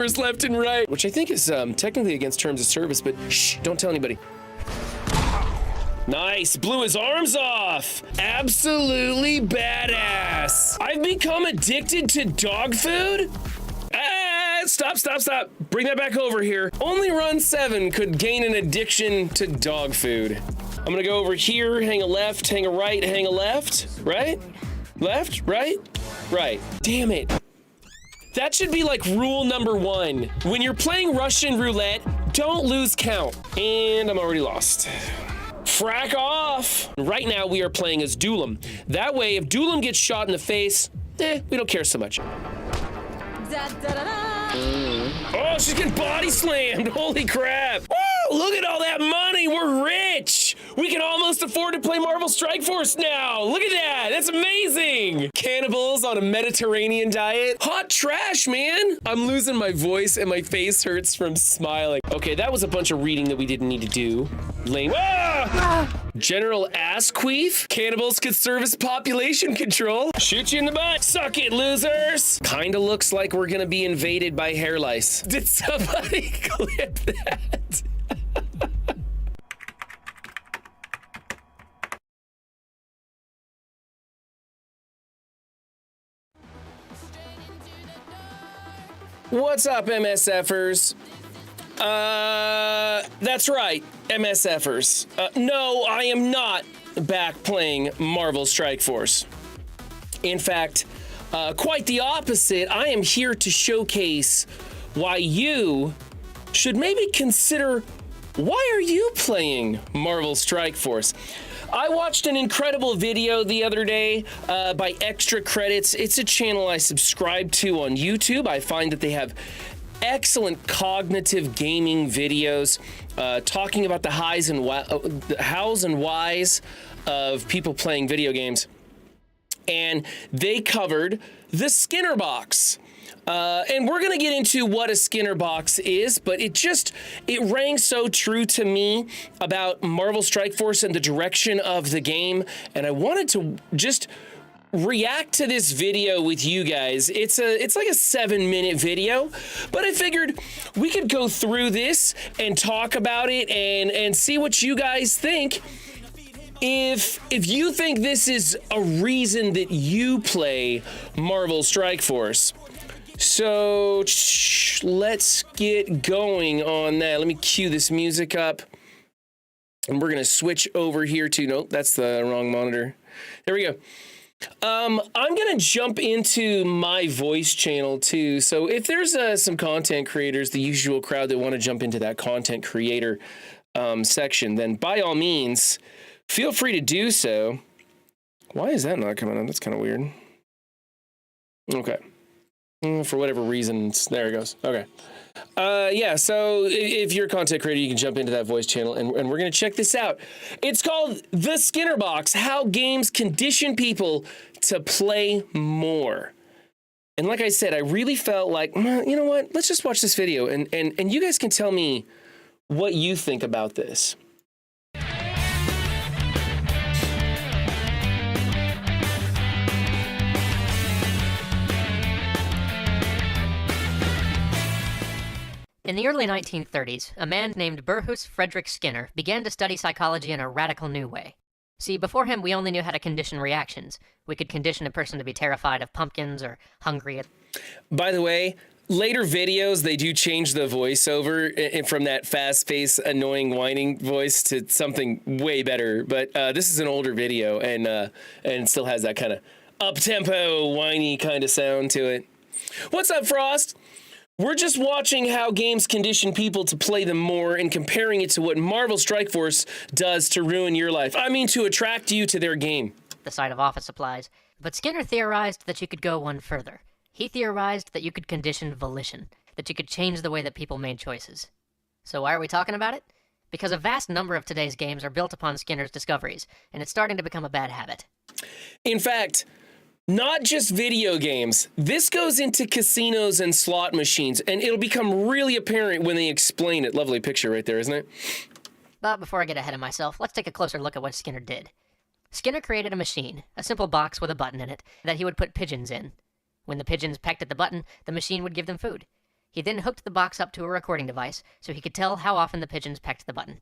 left and right, which I think is technically against terms of service, but shh, don't tell anybody. Nice, blew his arms off. Absolutely badass. I've become addicted to dog food? Stop. Bring that back over here. Only Run 7 could gain an addiction to dog food. I'm gonna go over here, hang a left, hang a right, hang a left, right? Left, right, right. Damn it. That should be like rule number 1. When you're playing Russian roulette, don't lose count. And I'm already lost. Frack off. Right now we are playing as Duelam. That way, if Duelam gets shot in the face, we don't care so much. Oh, she's getting body slammed. Holy crap. Woo, look at all that money. We're rich. We can almost afford to play Marvel Strikeforce now. Look at that. That's amazing. Cannibals on a Mediterranean diet. Hot trash, man. I'm losing my voice and my face hurts from smiling. Okay, that was a bunch of reading that we didn't need to do. Lame. General ass queef. Cannibals could serve as population control. Shoot you in the butt. Suck it, losers. Kinda looks like we're gonna be invaded by hair lice. Did somebody clip that? What's up, MSFers? That's right, MSFers. No, I am not back playing Marvel Strikeforce. In fact, quite the opposite. I am here to showcase why you should maybe consider, why are you playing Marvel Strikeforce? I watched an incredible video the other day by Extra Credits. It's a channel I subscribe to on YouTube. I find that they have excellent cognitive gaming videos talking about the hows and whys of people playing video games. And they covered the Skinner box. And we're gonna get into what a Skinner box is, but it rang so true to me about Marvel Strikeforce and the direction of the game, and I wanted to just react to this video with you guys. It's like a 7-minute video, but I figured we could go through this and talk about it and see what you guys think. If you think this is a reason that you play Marvel Strikeforce. So let's get going on that. Let me cue this music up. And we're gonna switch over here to, nope, that's the wrong monitor. There we go. I'm gonna jump into my voice channel too. So if there's some content creators, the usual crowd that wanna jump into that content creator section, then by all means, feel free to do so. Why is that not coming up? That's kind of weird. Okay. For whatever reasons, there it goes. Okay. Yeah, so if you're a content creator, you can jump into that voice channel and we're going to check this out. It's called The Skinner Box, How Games Condition People to Play More. And like I said, I really felt like, you know what? Let's just watch this video and you guys can tell me what you think about this. In the early 1930s, a man named Burrhus Frederick Skinner began to study psychology in a radical new way. See, before him, we only knew how to condition reactions. We could condition a person to be terrified of pumpkins or hungry. By the way, later videos, they do change the voiceover from that fast-paced, annoying, whining voice to something way better. But this is an older video and still has that kind of up-tempo, whiny kind of sound to it. What's up, Frost? We're just watching how games condition people to play them more and comparing it to what Marvel Strikeforce does to ruin your life. I mean, to attract you to their game. The sight of office supplies. But Skinner theorized that you could go one further. He theorized that you could condition volition, that you could change the way that people made choices. So why are we talking about it? Because a vast number of today's games are built upon Skinner's discoveries, and it's starting to become a bad habit. In fact, not just video games. This goes into casinos and slot machines, and it'll become really apparent when they explain it. Lovely picture right there, isn't it? But before I get ahead of myself, let's take a closer look at what Skinner did. Skinner created a machine, a simple box with a button in it, that he would put pigeons in. When the pigeons pecked at the button, the machine would give them food. He then hooked the box up to a recording device so he could tell how often the pigeons pecked the button.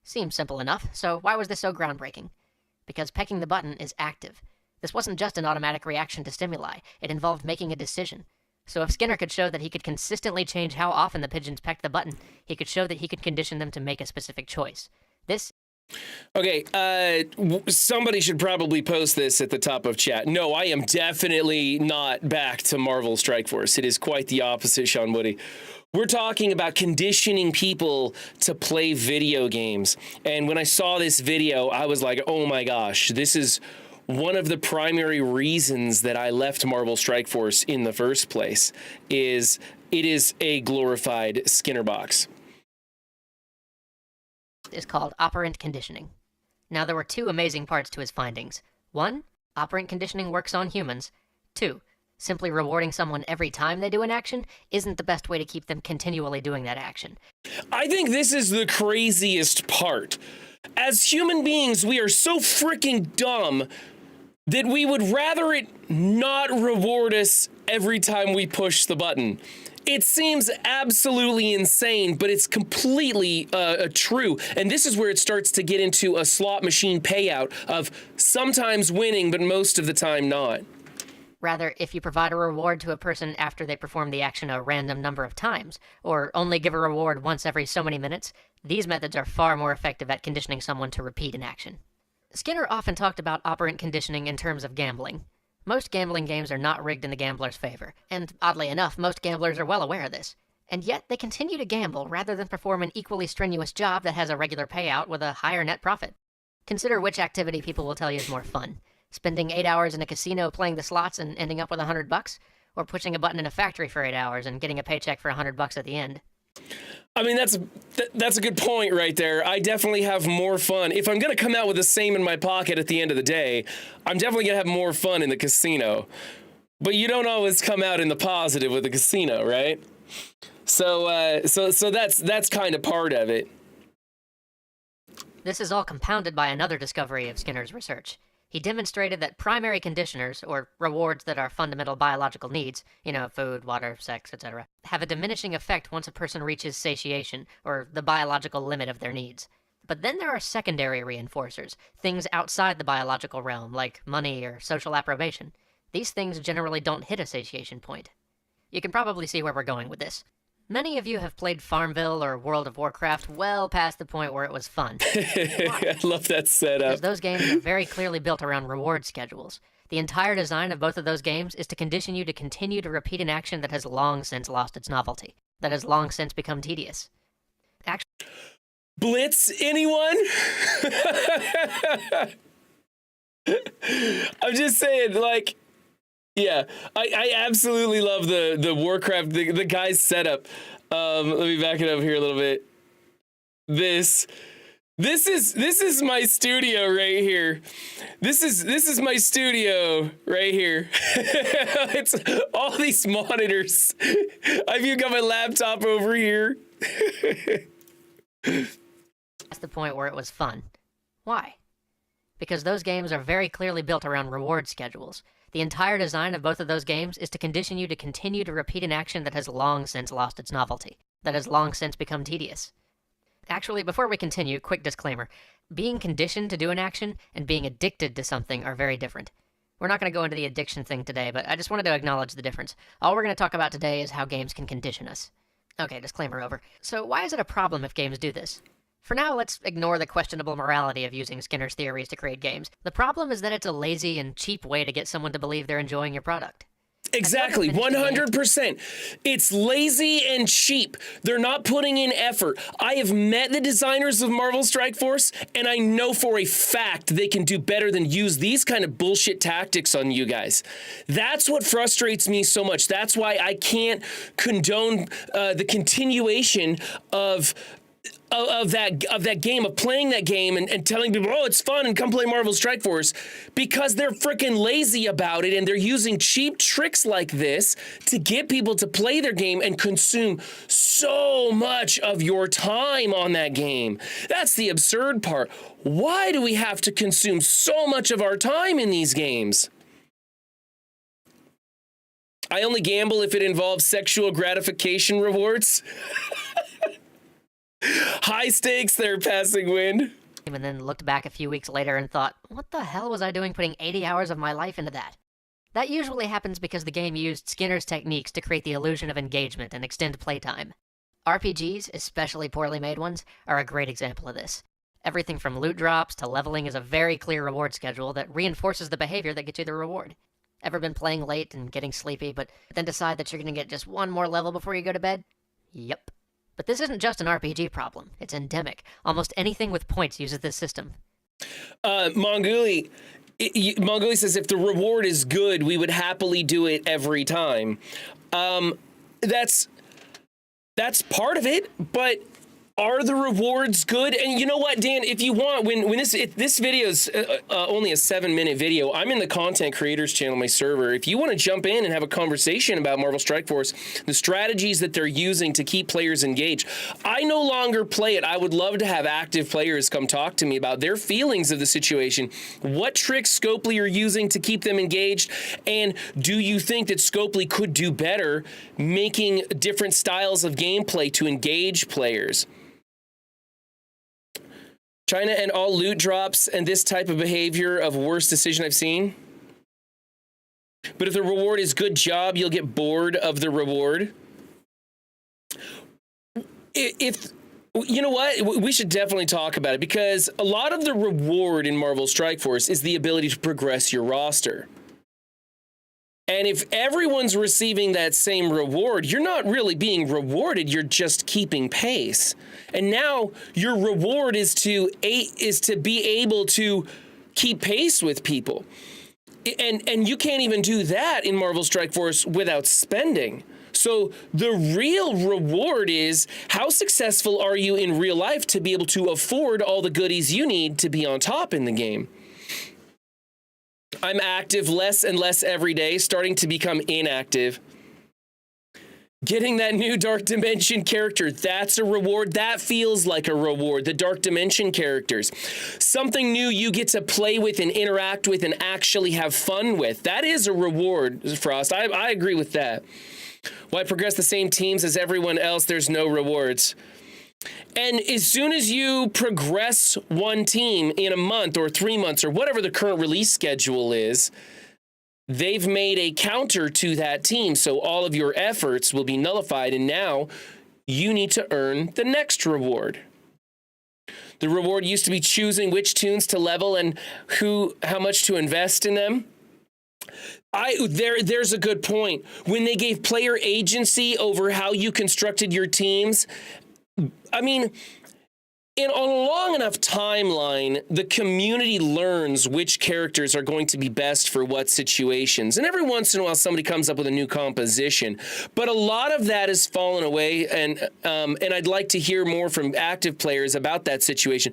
Seems simple enough, so why was this so groundbreaking? Because pecking the button is active. This wasn't just an automatic reaction to stimuli, it involved making a decision. So if Skinner could show that he could consistently change how often the pigeons pecked the button, he could show that he could condition them to make a specific choice. This... Okay, somebody should probably post this at the top of chat. No, I am definitely not back to Marvel Strikeforce. It is quite the opposite, Sean Woody. We're talking about conditioning people to play video games. And when I saw this video, I was like, oh my gosh, this is one of the primary reasons that I left Marvel Strikeforce in the first place. It is a glorified Skinner box. Is called operant conditioning. Now, there were two amazing parts to his findings. 1, operant conditioning works on humans. 2, simply rewarding someone every time they do an action isn't the best way to keep them continually doing that action. I think this is the craziest part. As human beings, we are so freaking dumb that we would rather it not reward us every time we push the button. It seems absolutely insane, but it's completely true. And this is where it starts to get into a slot machine payout of sometimes winning, but most of the time not. Rather, if you provide a reward to a person after they perform the action a random number of times, or only give a reward once every so many minutes, these methods are far more effective at conditioning someone to repeat an action. Skinner often talked about operant conditioning in terms of gambling. Most gambling games are not rigged in the gambler's favor, and oddly enough, most gamblers are well aware of this. And yet, they continue to gamble rather than perform an equally strenuous job that has a regular payout with a higher net profit. Consider which activity people will tell you is more fun. Spending 8 hours in a casino playing the slots and ending up with $100, or pushing a button in a factory for 8 hours and getting a paycheck for $100 at the end. I mean, that's a good point right there. I definitely have more fun. If I'm going to come out with the same in my pocket at the end of the day, I'm definitely going to have more fun in the casino. But you don't always come out in the positive with the casino, right? So that's kind of part of it. This is all compounded by another discovery of Skinner's research. He demonstrated that primary conditioners, or rewards that are fundamental biological needs, food, water, sex, etc., have a diminishing effect once a person reaches satiation, or the biological limit of their needs. But then there are secondary reinforcers, things outside the biological realm, like money or social approbation. These things generally don't hit a satiation point. You can probably see where we're going with this. Many of you have played Farmville or World of Warcraft well past the point where it was fun. I love that setup. Because those games are very clearly built around reward schedules. The entire design of both of those games is to condition you to continue to repeat an action that has long since lost its novelty, that has long since become tedious. Blitz, anyone? I'm just saying, yeah, I absolutely love the Warcraft, the guy's setup. Let me back it up here a little bit. This is my studio right here. This is my studio right here. It's all these monitors. I've even got my laptop over here. That's the point where it was fun. Why? Because those games are very clearly built around reward schedules. The entire design of both of those games is to condition you to continue to repeat an action that has long since lost its novelty, that has long since become tedious. Actually, before we continue, quick disclaimer. Being conditioned to do an action and being addicted to something are very different. We're not going to go into the addiction thing today, but I just wanted to acknowledge the difference. All we're going to talk about today is how games can condition us. Okay, disclaimer over. So why is it a problem if games do this? For now, let's ignore the questionable morality of using Skinner's theories to create games. The problem is that it's a lazy and cheap way to get someone to believe they're enjoying your product. Exactly, 100%. It's lazy and cheap. They're not putting in effort. I have met the designers of Marvel Strikeforce, and I know for a fact they can do better than use these kind of bullshit tactics on you guys. That's what frustrates me so much. That's why I can't condone the continuation of that game, of playing that game and telling people, oh, it's fun and come play Marvel Strikeforce, because they're freaking lazy about it and they're using cheap tricks like this to get people to play their game and consume so much of your time on that game. That's the absurd part. Why do we have to consume so much of our time in these games? I only gamble if it involves sexual gratification rewards. High stakes, they're passing wind. And then looked back a few weeks later and thought, what the hell was I doing putting 80 hours of my life into that? That usually happens because the game used Skinner's techniques to create the illusion of engagement and extend playtime. RPGs, especially poorly made ones, are a great example of this. Everything from loot drops to leveling is a very clear reward schedule that reinforces the behavior that gets you the reward. Ever been playing late and getting sleepy, but then decide that you're going to get just one more level before you go to bed? Yep. But this isn't just an RPG problem. It's endemic. Almost anything with points uses this system. Monguli says if the reward is good, we would happily do it every time. That's part of it, but are the rewards good? And you know what, Dan, if you want, when this video is only a 7-minute video, I'm in the content creators channel, my server. If you want to jump in and have a conversation about Marvel Strike Force, the strategies that they're using to keep players engaged, I no longer play it. I would love to have active players come talk to me about their feelings of the situation. What tricks Scopely are using to keep them engaged? And do you think that Scopely could do better making different styles of gameplay to engage players? China and all loot drops and this type of behavior of worst decision I've seen. But if the reward is good job, you'll get bored of the reward. If you know what, we should definitely talk about it, because a lot of the reward in Marvel Strike Force is the ability to progress your roster. And if everyone's receiving that same reward, you're not really being rewarded, you're just keeping pace. And now your reward is to be able to keep pace with people. And you can't even do that in Marvel Strike Force without spending. So the real reward is, how successful are you in real life to be able to afford all the goodies you need to be on top in the game? I'm active less and less every day, starting to become inactive. Getting that new Dark Dimension character, that's a reward. That feels like a reward, the Dark Dimension characters. Something new you get to play with and interact with and actually have fun with. That is a reward, Frost. I agree with that. Why progress the same teams as everyone else? There's no rewards. And as soon as you progress one team in a month or 3 months or whatever the current release schedule is, they've made a counter to that team. So all of your efforts will be nullified. And now you need to earn the next reward. The reward used to be choosing which tunes to level and how much to invest in them. There's a good point. When they gave player agency over how you constructed your teams, I mean, on a long enough timeline, the community learns which characters are going to be best for what situations. And every once in a while, somebody comes up with a new composition. But a lot of that has fallen away, and I'd like to hear more from active players about that situation.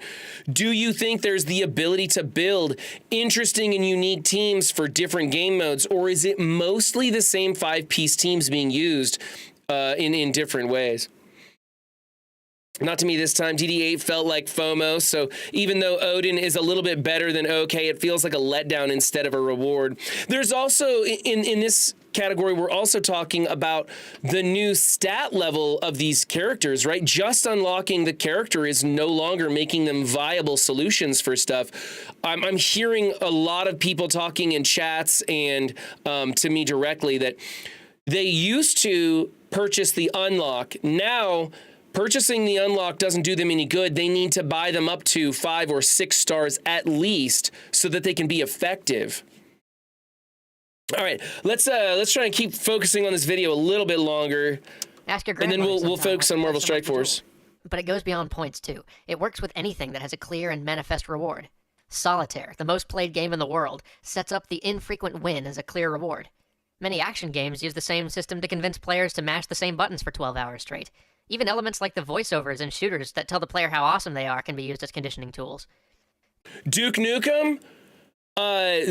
Do you think there's the ability to build interesting and unique teams for different game modes, or is it mostly the same 5-piece teams being used in different ways? Not to me this time. DD8 felt like FOMO, so even though Odin is a little bit better than OK, it feels like a letdown instead of a reward. There's also, in this category, we're also talking about the new stat level of these characters, right? Just unlocking the character is no longer making them viable solutions for stuff. I'm hearing a lot of people talking in chats and to me directly that they used to purchase the unlock. Now, purchasing the unlock doesn't do them any good. They need to buy them up to 5 or 6 stars at least so that they can be effective. All right, let's try and keep focusing on this video a little bit longer. Ask your and then grandmother we'll sometime focus what on she Marvel does to make Strike the Force. rule. But it goes beyond points too. It works with anything that has a clear and manifest reward. Solitaire, the most played game in the world, sets up the infrequent win as a clear reward. Many action games use the same system to convince players to mash the same buttons for 12 hours straight. Even elements like the voiceovers in shooters that tell the player how awesome they are can be used as conditioning tools. Duke Nukem,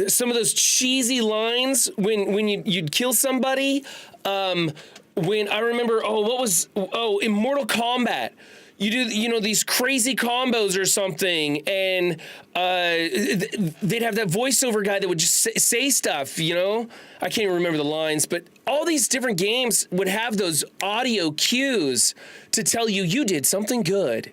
some of those cheesy lines when you'd kill somebody. When I remember, Immortal Kombat. you do, these crazy combos or something, and they'd have that voiceover guy that would just say stuff, I can't even remember the lines, but all these different games would have those audio cues to tell you did something good.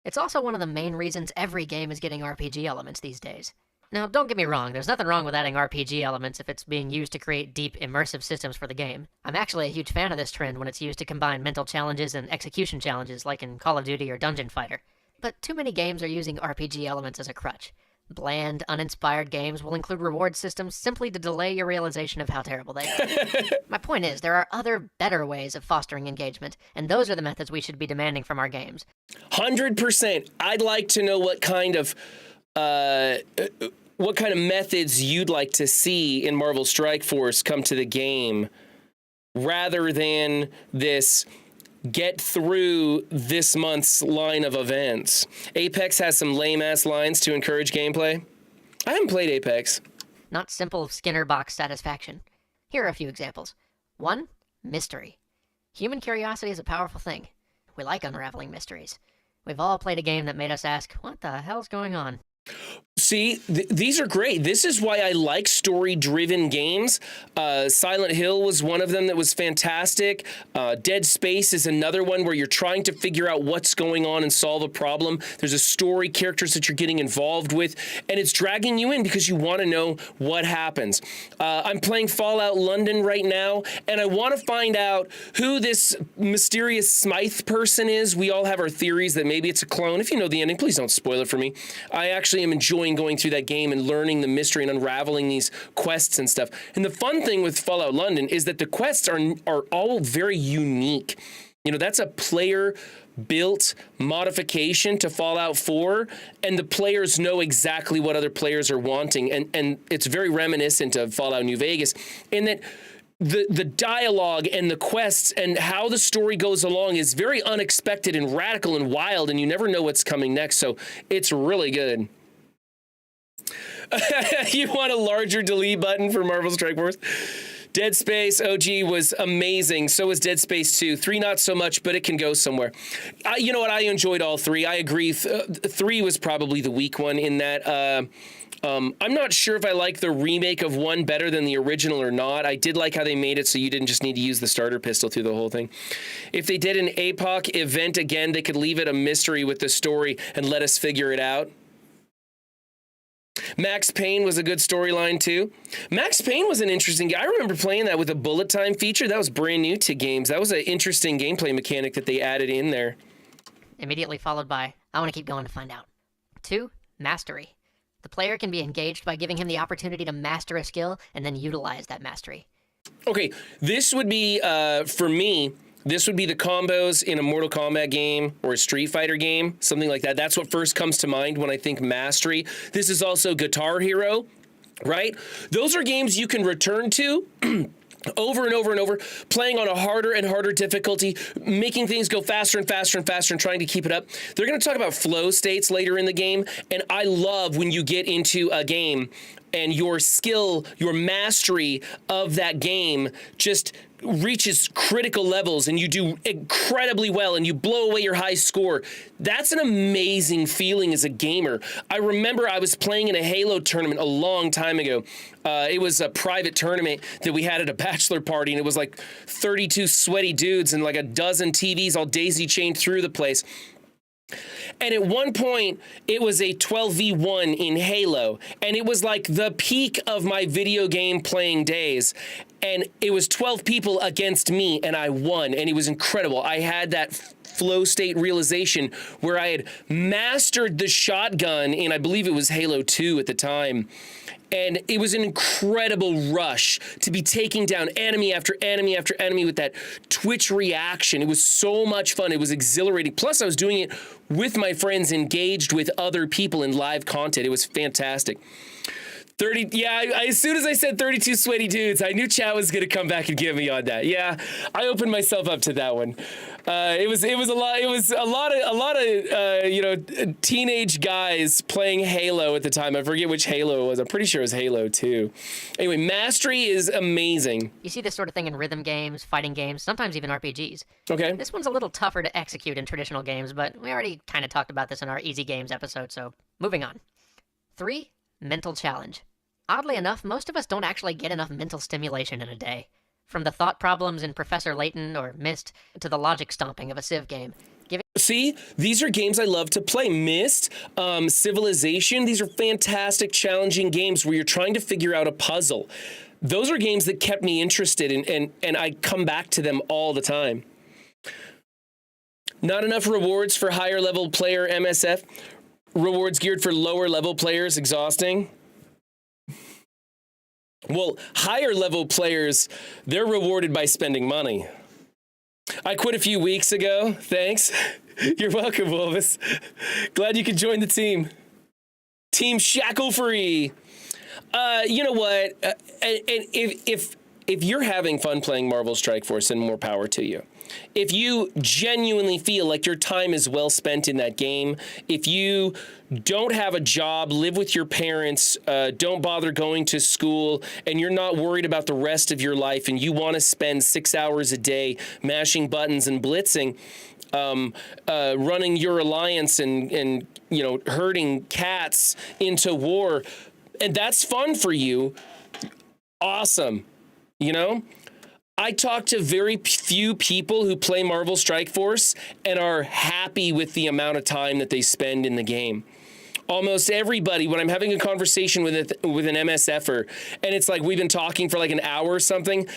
It's also one of the main reasons every game is getting RPG elements these days. Now, don't get me wrong, there's nothing wrong with adding RPG elements if it's being used to create deep, immersive systems for the game. I'm actually a huge fan of this trend when it's used to combine mental challenges and execution challenges like in Call of Duty or Dungeon Fighter. But too many games are using RPG elements as a crutch. Bland, uninspired games will include reward systems simply to delay your realization of how terrible they are. My point is, there are other, better ways of fostering engagement, and those are the methods we should be demanding from our games. 100%. I'd like to know what kind of methods you'd like to see in Marvel Strikeforce come to the game, rather than this get through this month's line of events. Apex has some lame-ass lines to encourage gameplay. I haven't played Apex. Not simple Skinner box satisfaction. Here are a few examples. 1. Mystery. Human curiosity is a powerful thing. We like unraveling mysteries. We've all played a game that made us ask, what the hell's going on? See, these are great. This is why I like story-driven games. Silent Hill was one of them that was fantastic. Dead Space is another one where you're trying to figure out what's going on and solve a problem. There's a story, characters that you're getting involved with, and it's dragging you in because you want to know what happens. I'm playing Fallout London right now, and I want to find out who this mysterious Smythe person is. We all have our theories that maybe it's a clone. If you know the ending, please don't spoil it for me. I actually am enjoying going through that game and learning the mystery and unraveling these quests and stuff. And the fun thing with Fallout London is that the quests are all very unique. That's a player-built modification to Fallout 4, and the players know exactly what other players are wanting. And it's very reminiscent of Fallout New Vegas in that the dialogue and the quests and how the story goes along is very unexpected and radical and wild, and you never know what's coming next. So it's really good. You want a larger delete button for Marvel Strike Force? Dead Space OG was amazing. So was Dead Space 2. 3 not so much, but it can go somewhere. You know what? I enjoyed all 3. I agree. 3 was probably the weak one in that. I'm not sure if I like the remake of 1 better than the original or not. I did like how they made it so you didn't just need to use the starter pistol through the whole thing. If they did an APOC event again, they could leave it a mystery with the story and let us figure it out. Max Payne was a good storyline too. Max Payne was an interesting game. I remember playing that with a bullet time feature. That was brand new to games. That was an interesting gameplay mechanic that they added in there. Immediately followed by, I want to keep going to find out. 2. Mastery. The player can be engaged by giving him the opportunity to master a skill and then utilize that mastery. Okay, this would be, for me, this would be the combos in a Mortal Kombat game or a Street Fighter game, something like that. That's what first comes to mind when I think mastery. This is also Guitar Hero, right? Those are games you can return to over and over and over, playing on a harder and harder difficulty, making things go faster and faster and faster and trying to keep it up. They're going to talk about flow states later in the game, and I love when you get into a game and your skill, your mastery of that game just reaches critical levels and you do incredibly well and you blow away your high score. That's an amazing feeling as a gamer. I remember I was playing in a Halo tournament a long time ago. It was a private tournament that we had at a bachelor party, and it was like 32 sweaty dudes and like a dozen TVs all daisy-chained through the place. And at one point, it was a 12v1 in Halo, and it was like the peak of my video game playing days. And it was 12 people against me, and I won, and it was incredible. I had that flow state realization where I had mastered the shotgun in, I believe it was Halo 2 at the time. And it was an incredible rush to be taking down enemy after enemy after enemy with that twitch reaction. It was so much fun. It was exhilarating. Plus, I was doing it with my friends, engaged with other people in live content. It was fantastic. 30, yeah, as soon as I said 32 sweaty dudes, I knew chat was going to come back and get me on that. Yeah, I opened myself up to that one. It was a lot of teenage guys playing Halo at the time. I forget which Halo it was. I'm pretty sure it was Halo 2. Anyway, mastery is amazing. You see this sort of thing in rhythm games, fighting games, sometimes even RPGs. Okay. This one's a little tougher to execute in traditional games, but we already kind of talked about this in our easy games episode, so moving on. 3. Mental challenge. Oddly enough, most of us don't actually get enough mental stimulation in a day. From the thought problems in Professor Layton or Myst to the logic stomping of a Civ game. See, these are games I love to play. Myst, Civilization, these are fantastic, challenging games where you're trying to figure out a puzzle. Those are games that kept me interested, and I come back to them all the time. Not enough rewards for higher level player MSF. Rewards geared for lower level players, exhausting. Well, higher level players, they're rewarded by spending money. I quit a few weeks ago. Thanks. You're welcome, Wolvis. Glad you could join the team. Team Shackle Free. You know what? And if you're having fun playing Marvel Strikeforce, then more power to you. If you genuinely feel like your time is well spent in that game, if you don't have a job, live with your parents, don't bother going to school, and you're not worried about the rest of your life, and you want to spend 6 hours a day mashing buttons and blitzing, running your alliance and herding cats into war, and that's fun for you, awesome, I talk to very few people who play Marvel Strikeforce and are happy with the amount of time that they spend in the game. Almost everybody, when I'm having a conversation with an MSFer, and it's like we've been talking for like an hour or something,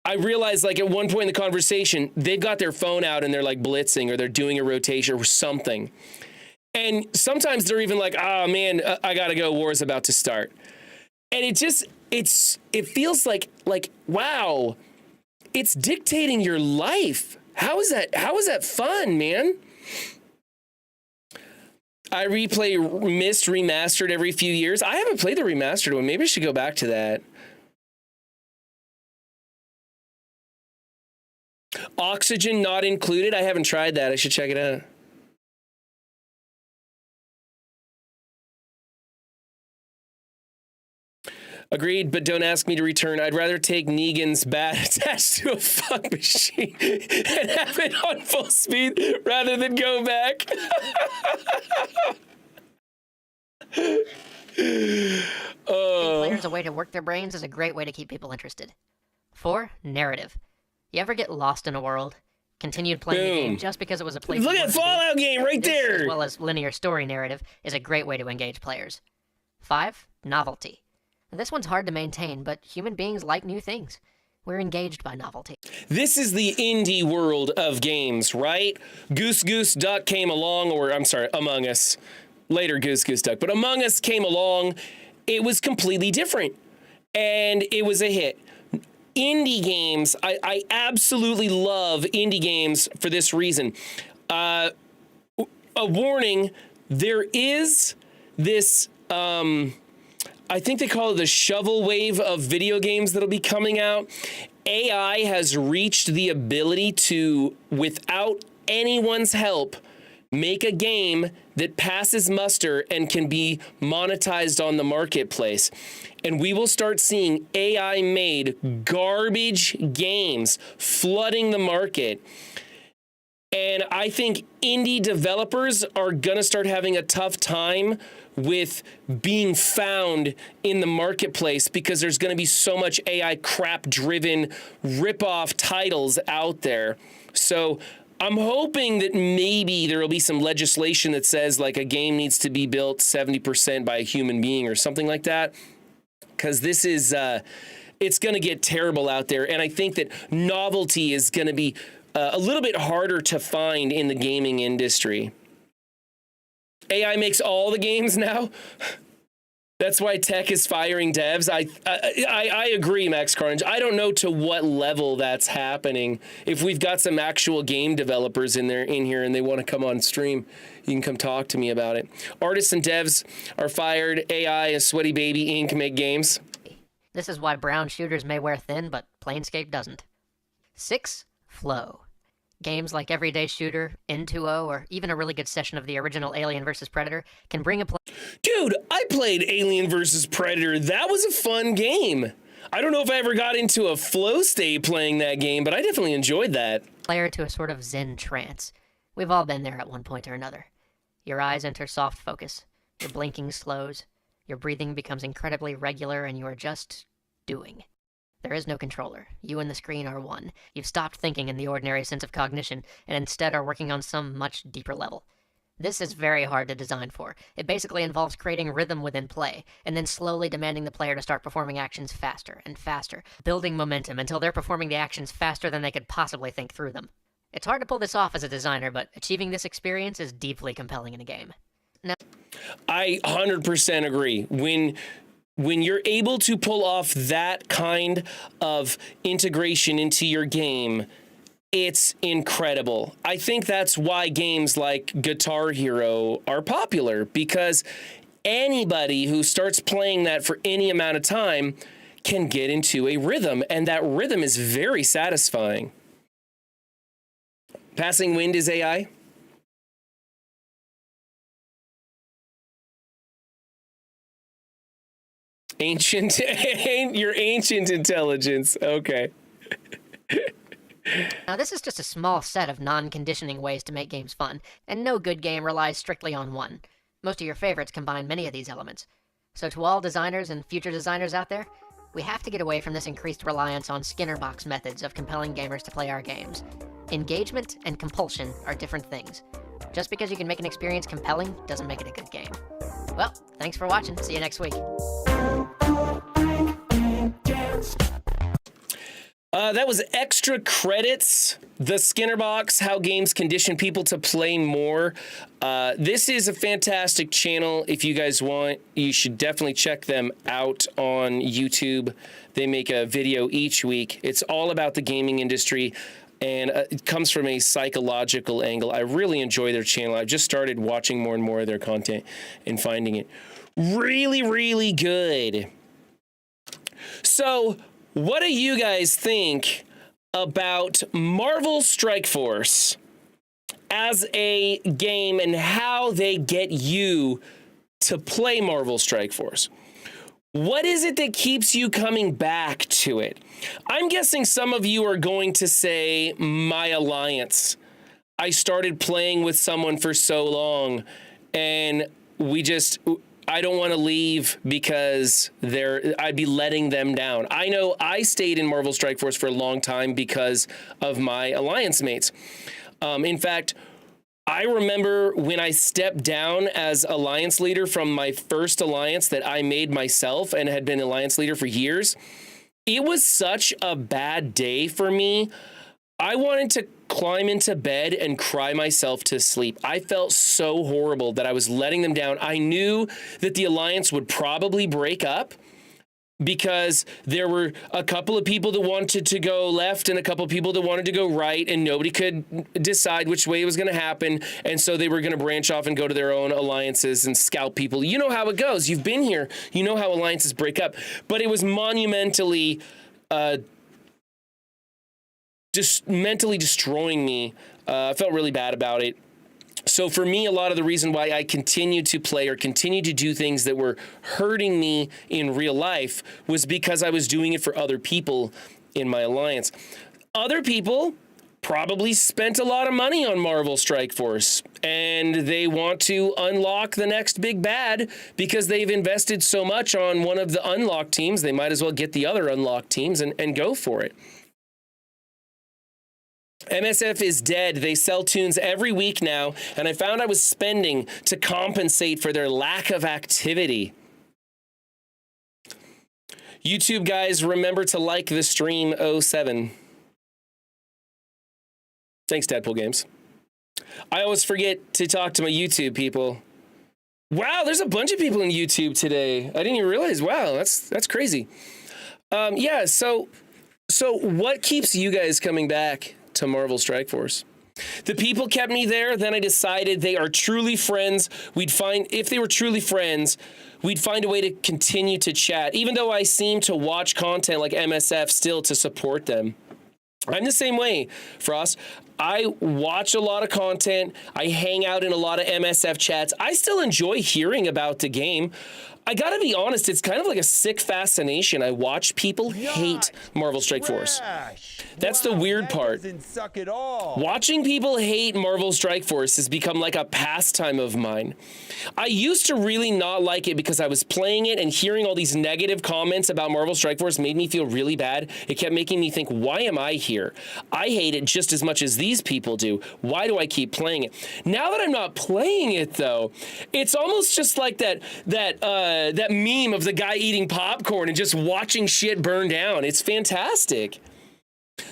I realize like at one point in the conversation, they've got their phone out and they're like blitzing or they're doing a rotation or something. And sometimes they're even like, oh man, I gotta go, war's about to start. And it feels like, wow, it's dictating your life. How is that fun, man? I replay Myst Remastered every few years. I haven't played the remastered one. Maybe I should go back to that. Oxygen not included. I haven't tried that. I should check it out. Agreed, but don't ask me to return. I'd rather take Negan's bat attached to a fuck machine and have it on full speed rather than go back. Players a way to work their brains is a great way to keep people interested. 4. Narrative. You ever get lost in a world? Continued playing the game just because it was a place. Look at Fallout game right there! As well as linear story narrative is a great way to engage players. 5. Novelty. This one's hard to maintain, but human beings like new things. We're engaged by novelty. This is the indie world of games, right? Goose Goose Duck came along, Among Us. Later Goose Goose Duck, but Among Us came along. It was completely different, and it was a hit. Indie games, I absolutely love indie games for this reason. A warning, there is this... I think they call it the shovel wave of video games that'll be coming out. AI has reached the ability to, without anyone's help, make a game that passes muster and can be monetized on the marketplace. And we will start seeing AI-made garbage games flooding the market. And I think indie developers are going to start having a tough time with being found in the marketplace because there's going to be so much AI crap-driven rip-off titles out there. So I'm hoping that maybe there will be some legislation that says like a game needs to be built 70% by a human being or something like that, because this is it's going to get terrible out there. And I think that novelty is going to be a little bit harder to find in the gaming industry. AI makes all the games now. That's why tech is firing devs. I agree, Max Carnage. I don't know to what level that's happening. If we've got some actual game developers in here and they want to come on stream, you can come talk to me about it. Artists and devs are fired. AI and Sweaty Baby Inc. make games. This is why brown shooters may wear thin, but Planescape doesn't. 6. Flow. Games like Everyday Shooter, N2O, or even a really good session of the original Alien vs. Predator can bring a Dude, I played Alien vs. Predator. That was a fun game. I don't know if I ever got into a flow state playing that game, but I definitely enjoyed that. player to a sort of zen trance. We've all been there at one point or another. Your eyes enter soft focus, your blinking slows, your breathing becomes incredibly regular, and you are just doing. There is no controller. You and the screen are one. You've stopped thinking in the ordinary sense of cognition, and instead are working on some much deeper level. This is very hard to design for. It basically involves creating rhythm within play, and then slowly demanding the player to start performing actions faster and faster, building momentum until they're performing the actions faster than they could possibly think through them. It's hard to pull this off as a designer, but achieving this experience is deeply compelling in a game. Now, I 100% agree. When you're able to pull off that kind of integration into your game, it's incredible. I think that's why games like Guitar Hero are popular, because anybody who starts playing that for any amount of time can get into a rhythm, and that rhythm is very satisfying. Passing Wind is AI. Ancient, your ancient intelligence. Okay. Now, this is just a small set of non-conditioning ways to make games fun, and no good game relies strictly on one. Most of your favorites combine many of these elements. So to all designers and future designers out there, we have to get away from this increased reliance on Skinner box methods of compelling gamers to play our games. Engagement and compulsion are different things. Just because you can make an experience compelling doesn't make it a good game. Well, thanks for watching. See you next week. That was Extra Credits, the Skinner Box, how games condition people to play more. This is a fantastic channel. If you guys want, you should definitely check them out on YouTube. They make a video each week. It's all about the gaming industry, and it comes from a psychological angle. I really enjoy their channel. I've just started watching more and more of their content and finding it really, really good. So, what do you guys think about Marvel Strikeforce as a game and how they get you to play Marvel Strikeforce? What is it that keeps you coming back to it? I'm guessing some of you are going to say, my alliance. I started playing with someone for so long, and I don't want to leave because I'd be letting them down. I know I stayed in Marvel Strikeforce for a long time because of my alliance mates. In fact, I remember when I stepped down as alliance leader from my first alliance that I made myself and had been alliance leader for years. It was such a bad day for me. I wanted to climb into bed and cry myself to sleep. I felt so horrible that I was letting them down. I knew that the alliance would probably break up because there were a couple of people that wanted to go left and a couple of people that wanted to go right, and nobody could decide which way it was going to happen. And so they were going to branch off and go to their own alliances and scalp people. You know how it goes. You've been here. You know how alliances break up. But it was monumentally just mentally destroying me. I felt really bad about it. So for me, a lot of the reason why I continued to play or continued to do things that were hurting me in real life was because I was doing it for other people in my alliance. Other people probably spent a lot of money on Marvel Strikeforce, and they want to unlock the next big bad because they've invested so much on one of the unlocked teams. They might as well get the other unlocked teams and go for it. MSF is dead. They sell tunes every week now, and I found I was spending to compensate for their lack of activity. YouTube guys, remember to like the stream 07. Thanks, Deadpool Games. I always forget to talk to my YouTube people. Wow, there's a bunch of people in YouTube today. I didn't even realize. Wow, that's crazy. Yeah, so what keeps you guys coming back to Marvel Strikeforce? The people kept me there. Then I decided they are truly friends. If they were truly friends, we'd find a way to continue to chat, even though I seem to watch content like MSF still to support them. I'm the same way, Frost. I watch a lot of content. I hang out in a lot of MSF chats. I still enjoy hearing about the game. I gotta be honest, it's kind of like a sick fascination. I watch people hate Marvel Strike Force. That's the weird part. Doesn't suck at all. Watching people hate Marvel Strike Force has become like a pastime of mine. I used to really not like it because I was playing it and hearing all these negative comments about Marvel Strike Force made me feel really bad. It kept making me think, why am I here? I hate it just as much as these people do. Why do I keep playing it? Now that I'm not playing it though, it's almost just like that meme of the guy eating popcorn and just watching shit burn down. It's fantastic.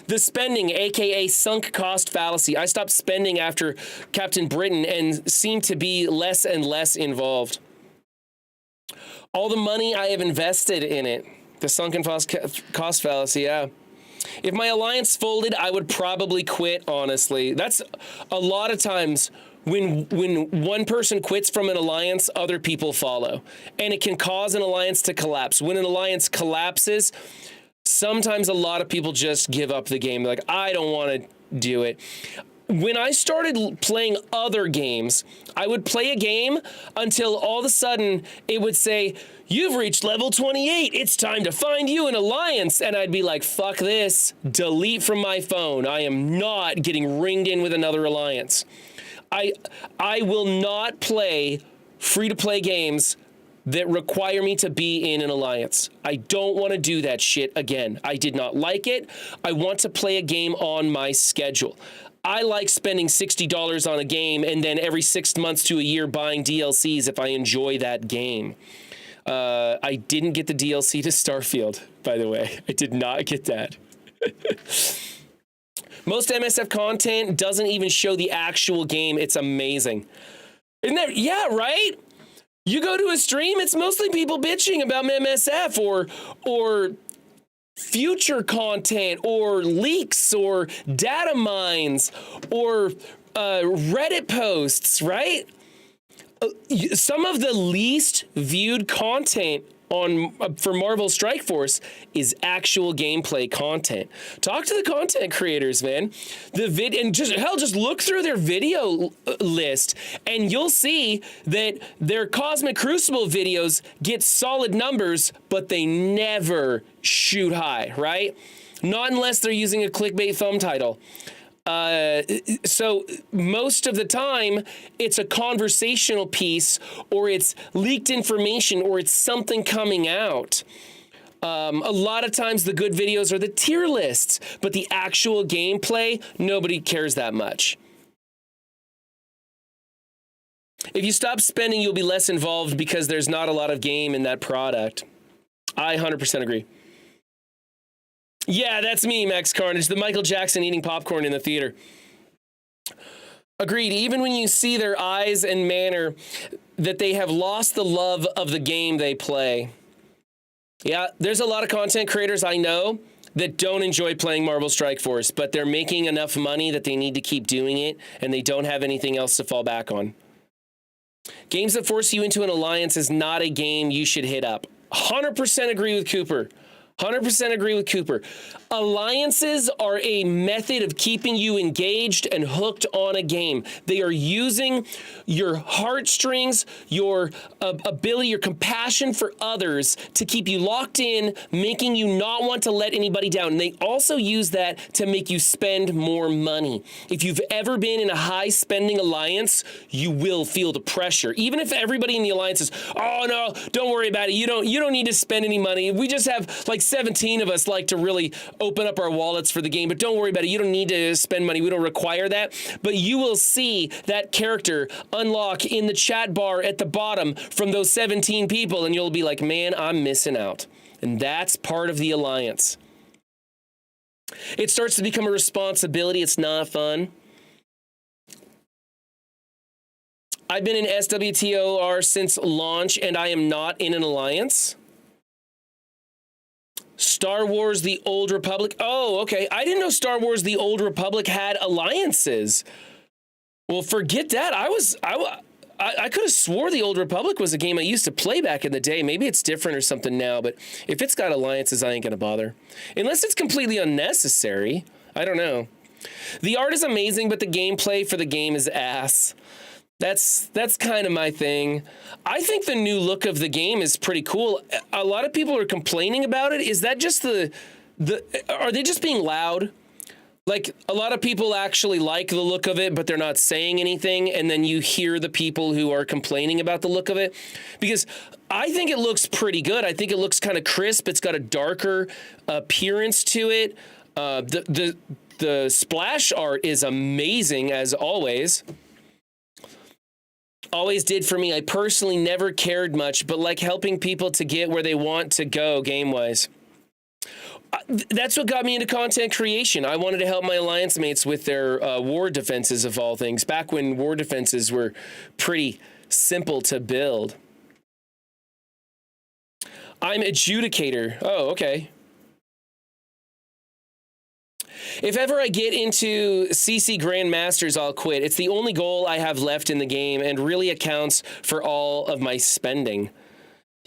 The spending, aka sunk cost fallacy. I stopped spending after Captain Britain and seem to be less and less involved. All the money I have invested in it. The sunken cost fallacy, yeah. If my alliance folded, I would probably quit, honestly. That's a lot of times when one person quits from an alliance, other people follow. And it can cause an alliance to collapse. When an alliance collapses, sometimes a lot of people just give up the game. They're like, I don't want to do it. When I started playing other games, I would play a game until all of a sudden it would say, you've reached level 28. It's time to find you an alliance. And I'd be like, fuck this. Delete from my phone. I am not getting ringed in with another alliance. I will not play free-to-play games that require me to be in an alliance. I don't want to do that shit again. I did not like it. I want to play a game on my schedule. I like spending $60 on a game and then every 6 months to a year buying DLCs if I enjoy that game. I didn't get the DLC to Starfield, by the way. I did not get that. Most MSF content doesn't even show the actual game. It's amazing. Isn't that, yeah, right? You go to a stream, it's mostly people bitching about MSF or future content or leaks or data mines or Reddit posts, right? Some of the least viewed content for Marvel Strike Force is actual gameplay content. Talk to the content creators, man. And just look through their video list and you'll see that their Cosmic Crucible videos get solid numbers, but they never shoot high, right? Not unless they're using a clickbait thumb title. So most of the time it's a conversational piece or it's leaked information or it's something coming out. A lot of times the good videos are the tier lists, but the actual gameplay, nobody cares that much. If you stop spending, you'll be less involved because there's not a lot of game in that product. I 100% agree. Yeah, that's me, Max Carnage, the Michael Jackson eating popcorn in the theater. Agreed. Even when you see their eyes and manner, that they have lost the love of the game they play. Yeah, there's a lot of content creators I know that don't enjoy playing Marvel Strike Force, but they're making enough money that they need to keep doing it, and they don't have anything else to fall back on. Games that force you into an alliance is not a game you should hit up. 100% agree with Cooper. 100% agree with Cooper. Alliances are a method of keeping you engaged and hooked on a game. They are using your heartstrings, your ability, your compassion for others to keep you locked in, making you not want to let anybody down. And they also use that to make you spend more money. If you've ever been in a high spending alliance, you will feel the pressure. Even if everybody in the alliance is, oh no, don't worry about it. You don't need to spend any money. We just have like 17 of us like to really open up our wallets for the game, but don't worry about it. You don't need to spend money. We don't require that. But you will see that character unlock in the chat bar at the bottom from those 17 people, and you'll be like, man, I'm missing out. And that's part of the alliance. It starts to become a responsibility. It's not fun. I've been in SWTOR since launch, and I am not in an alliance. Star Wars The Old Republic. Oh, okay. I didn't know Star Wars The Old Republic had alliances. Well, forget that. I could have swore The Old Republic was a game I used to play back in the day. Maybe it's different or something now, but if it's got alliances, I ain't gonna bother. Unless it's completely unnecessary. I don't know. The art is amazing, but the gameplay for the game is ass. That's kind of my thing. I think the new look of the game is pretty cool. A lot of people are complaining about it. Is that just are they just being loud? Like, a lot of people actually like the look of it, but they're not saying anything, and then you hear the people who are complaining about the look of it. Because I think it looks pretty good. I think it looks kind of crisp. It's got a darker appearance to it. The splash art is amazing, as always. Always did for me. I personally never cared much, but like helping people to get where they want to go game-wise. That's what got me into content creation. I wanted to help my alliance mates with their war defenses, of all things, back when war defenses were pretty simple to build. I'm adjudicator. Oh, okay. If ever I get into CC Grandmasters, I'll quit. It's the only goal I have left in the game and really accounts for all of my spending.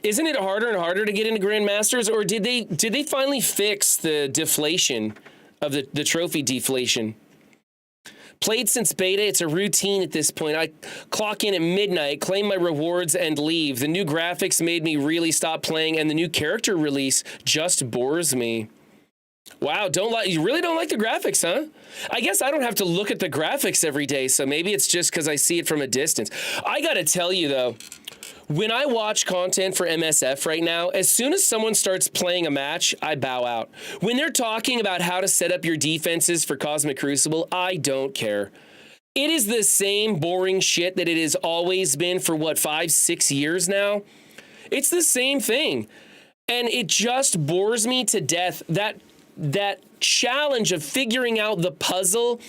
Isn't it harder and harder to get into Grandmasters, or did they finally fix the deflation of the trophy deflation? Played since beta, it's a routine at this point. I clock in at midnight, claim my rewards, and leave. The new graphics made me really stop playing, and the new character release just bores me. Wow, you really don't like the graphics, huh? I guess I don't have to look at the graphics every day, so maybe it's just because I see it from a distance. I gotta tell you, though, when I watch content for MSF right now, as soon as someone starts playing a match, I bow out. When they're talking about how to set up your defenses for Cosmic Crucible, I don't care. It is the same boring shit that it has always been for, 5-6 years now? It's the same thing. And it just bores me to death. That challenge of figuring out the puzzle,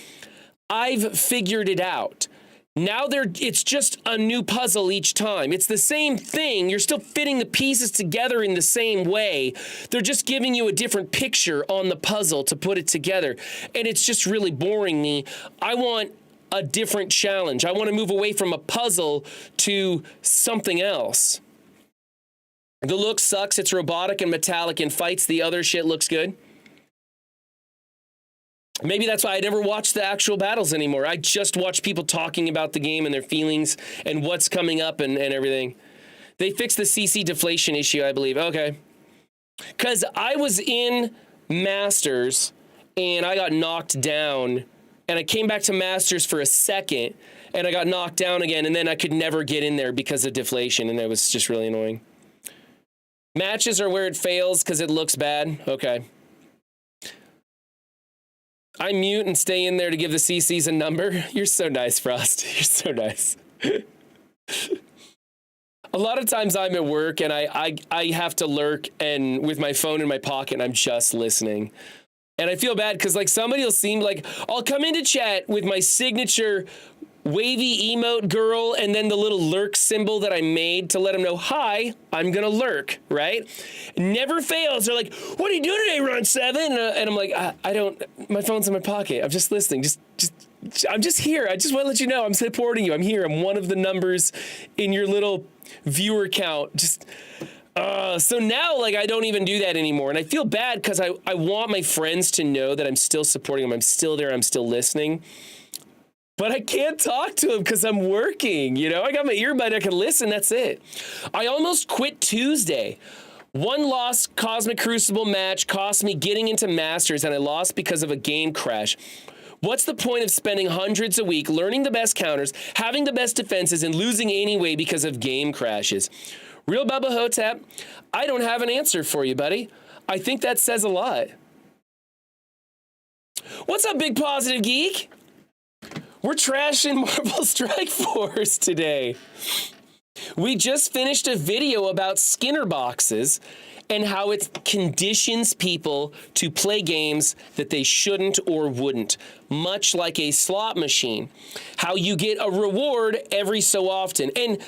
I've figured it out. Now it's just a new puzzle each time. It's the same thing. You're still fitting the pieces together in the same way. They're just giving you a different picture on the puzzle to put it together. And it's just really boring me. I want a different challenge. I want to move away from a puzzle to something else. The look sucks. It's robotic and metallic in fights. The other shit looks good. Maybe that's why I never watch the actual battles anymore. I just watch people talking about the game and their feelings and what's coming up and everything. They fixed the CC deflation issue, I believe. Okay. Because I was in Masters and I got knocked down, and I came back to Masters for a second and I got knocked down again, and then I could never get in there because of deflation, and that was just really annoying. Matches are where it fails because it looks bad. Okay. I mute and stay in there to give the CCs a number. You're so nice, Frost. You're so nice. A lot of times I'm at work and I have to lurk and with my phone in my pocket and I'm just listening. And I feel bad because like somebody will seem like I'll come into chat with my signature wavy emote girl and then the little lurk symbol that I made to let them know, hi, I'm gonna lurk, right? Never fails. They're like, what are you doing today, Run 7? And I'm like, I don't, my phone's in my pocket. I'm just listening. I'm just here. I just want to let you know I'm supporting you. I'm here. I'm one of the numbers in your little viewer count. So now, like, I don't even do that anymore. And I feel bad because I want my friends to know that I'm still supporting them. I'm still there. I'm still listening. But I can't talk to them because I'm working, you know? I got my earbud, I can listen, that's it. I almost quit Tuesday. One lost Cosmic Crucible match cost me getting into Masters, and I lost because of a game crash. What's the point of spending hundreds a week, learning the best counters, having the best defenses, and losing anyway because of game crashes? Real Bubba Hotep, I don't have an answer for you, buddy. I think that says a lot. What's up, Big Positive Geek? We're trashing Marvel Strikeforce today. We just finished a video about Skinner boxes, and how it conditions people to play games that they shouldn't or wouldn't, much like a slot machine. How you get a reward every so often. And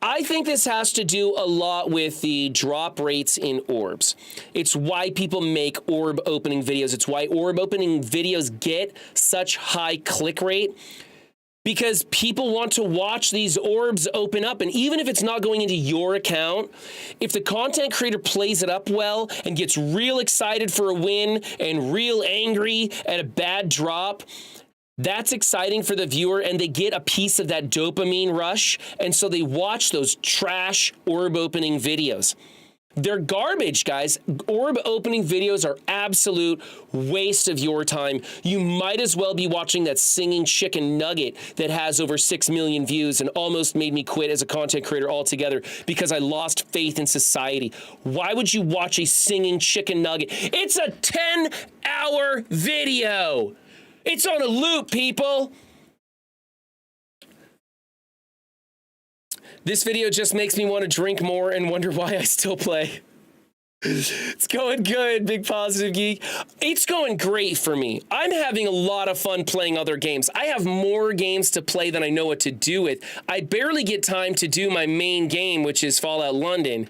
I think this has to do a lot with the drop rates in orbs. It's why people make orb opening videos. It's why orb opening videos get such high click rate, because people want to watch these orbs open up. And even if it's not going into your account, if the content creator plays it up well and gets real excited for a win and real angry at a bad drop, that's exciting for the viewer, and they get a piece of that dopamine rush, and so they watch those trash orb opening videos. They're garbage, guys. Orb opening videos are absolute waste of your time. You might as well be watching that singing chicken nugget that has over 6 million views and almost made me quit as a content creator altogether because I lost faith in society. Why would you watch a singing chicken nugget? It's a 10-hour video. It's on a loop, people. This video just makes me want to drink more and wonder why I still play. It's going good, Big Positive Geek. It's going great for me. I'm having a lot of fun playing other games. I have more games to play than I know what to do with. I barely get time to do my main game, which is Fallout London.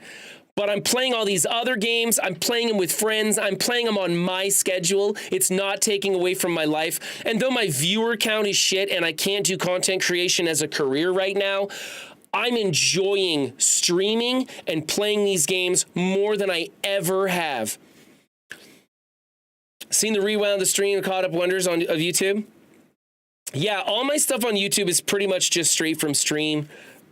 But I'm playing all these other games. I'm playing them with friends. I'm playing them on my schedule. It's not taking away from my life. And though my viewer count is shit and I can't do content creation as a career right now, I'm enjoying streaming and playing these games more than I ever have. Seen the rewound the stream Caught Up Wonders of YouTube? Yeah, all my stuff on YouTube is pretty much just straight from stream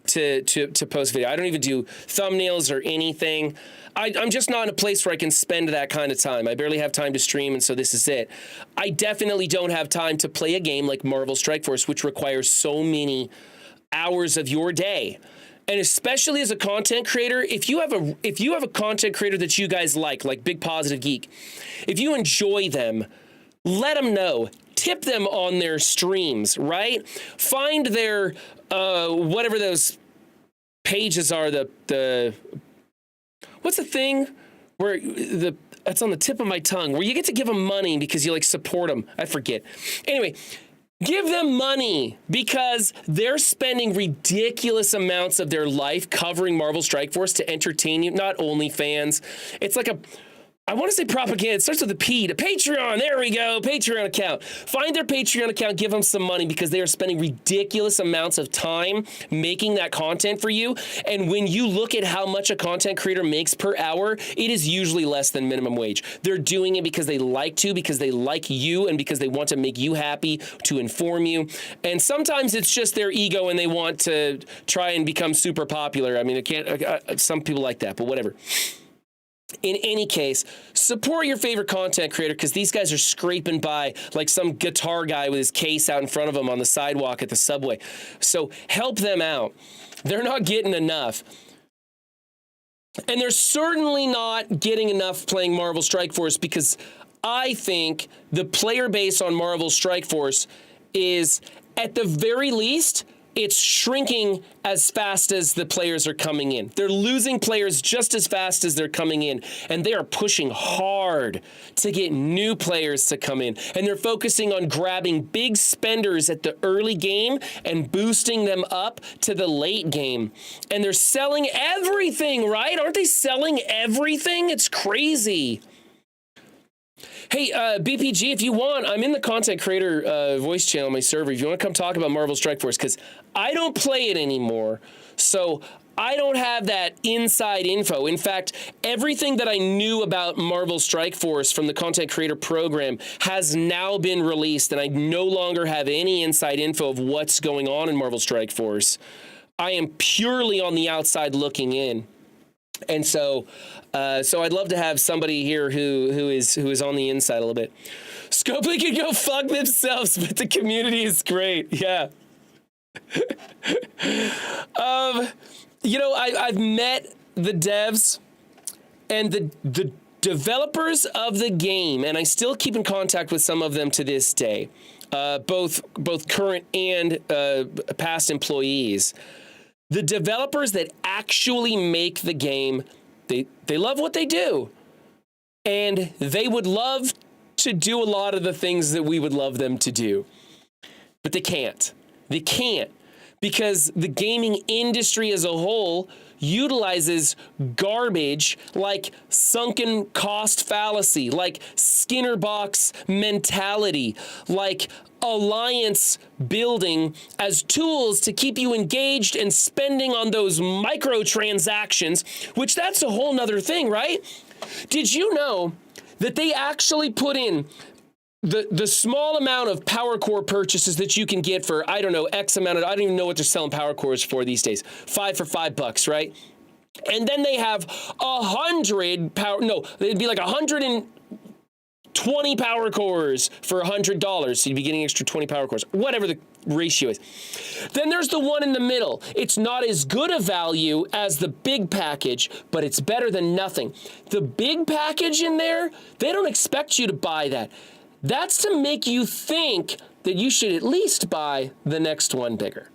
to post video. I don't even do thumbnails or anything. I'm just not in a place where I can spend that kind of time. I barely have time to stream, and so this is it. I definitely don't have time to play a game like Marvel Strikeforce, which requires so many hours of your day. And especially as a content creator, if you have a content creator that you guys like Big Positive Geek, if you enjoy them, let them know. Tip them on their streams, right? Find their whatever those pages are, the what's the thing where that's on the tip of my tongue, where you get to give them money because you support them. I forget. Anyway, give them money because they're spending ridiculous amounts of their life covering Marvel Strikeforce to entertain you, not OnlyFans. It's like I want to say propaganda. It starts with a P. The Patreon. There we go. Patreon account. Find their Patreon account. Give them some money because they are spending ridiculous amounts of time making that content for you. And when you look at how much a content creator makes per hour, it is usually less than minimum wage. They're doing it because they like to, because they like you, and because they want to make you happy, to inform you. And sometimes it's just their ego and they want to try and become super popular. I mean, some people like that, but whatever. In any case, support your favorite content creator because these guys are scraping by like some guitar guy with his case out in front of him on the sidewalk at the subway. So help them out. They're not getting enough. And they're certainly not getting enough playing Marvel Strikeforce because I think the player base on Marvel Strikeforce is, at the very least, it's shrinking as fast as the players are coming in. They're losing players just as fast as they're coming in, and they are pushing hard to get new players to come in. And they're focusing on grabbing big spenders at the early game and boosting them up to the late game. And they're selling everything, right? Aren't they selling everything? It's crazy. Hey, BPG, if you want, I'm in the content creator voice channel on my server. If you want to come talk about Marvel Strikeforce, because I don't play it anymore, so I don't have that inside info. In fact, everything that I knew about Marvel Strikeforce from the content creator program has now been released, and I no longer have any inside info of what's going on in Marvel Strikeforce. I am purely on the outside looking in. And so I'd love to have somebody here who is on the inside a little bit. Scopely can go fuck themselves, but the community is great. Yeah. I've met the devs and the developers of the game, and I still keep in contact with some of them to this day, both current and past employees. The developers that actually make the game They love what they do. And they would love to do a lot of the things that we would love them to do. But they can't. They can't. Because the gaming industry as a whole utilizes garbage like sunken cost fallacy, like Skinner box mentality, like alliance building as tools to keep you engaged and spending on those microtransactions, which that's a whole nother thing, right? Did you know that they actually put in the small amount of power core purchases that you can get for, I don't know, X amount of, I don't even know what they're selling power cores for these days. 5 for $5, right? And then they have 100 power, no, it'd be like 120 power cores for $100. So you'd be getting extra 20 power cores, whatever the ratio is. Then there's the one in the middle. It's not as good a value as the big package, but it's better than nothing. The big package in there, they don't expect you to buy that. That's to make you think that you should at least buy the next one bigger.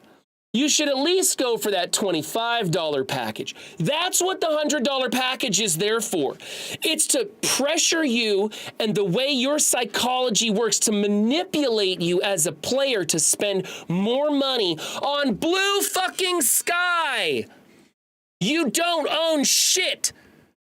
You should at least go for that $25 package. That's what the $100 package is there for. It's to pressure you and the way your psychology works to manipulate you as a player to spend more money on blue fucking sky. You don't own shit.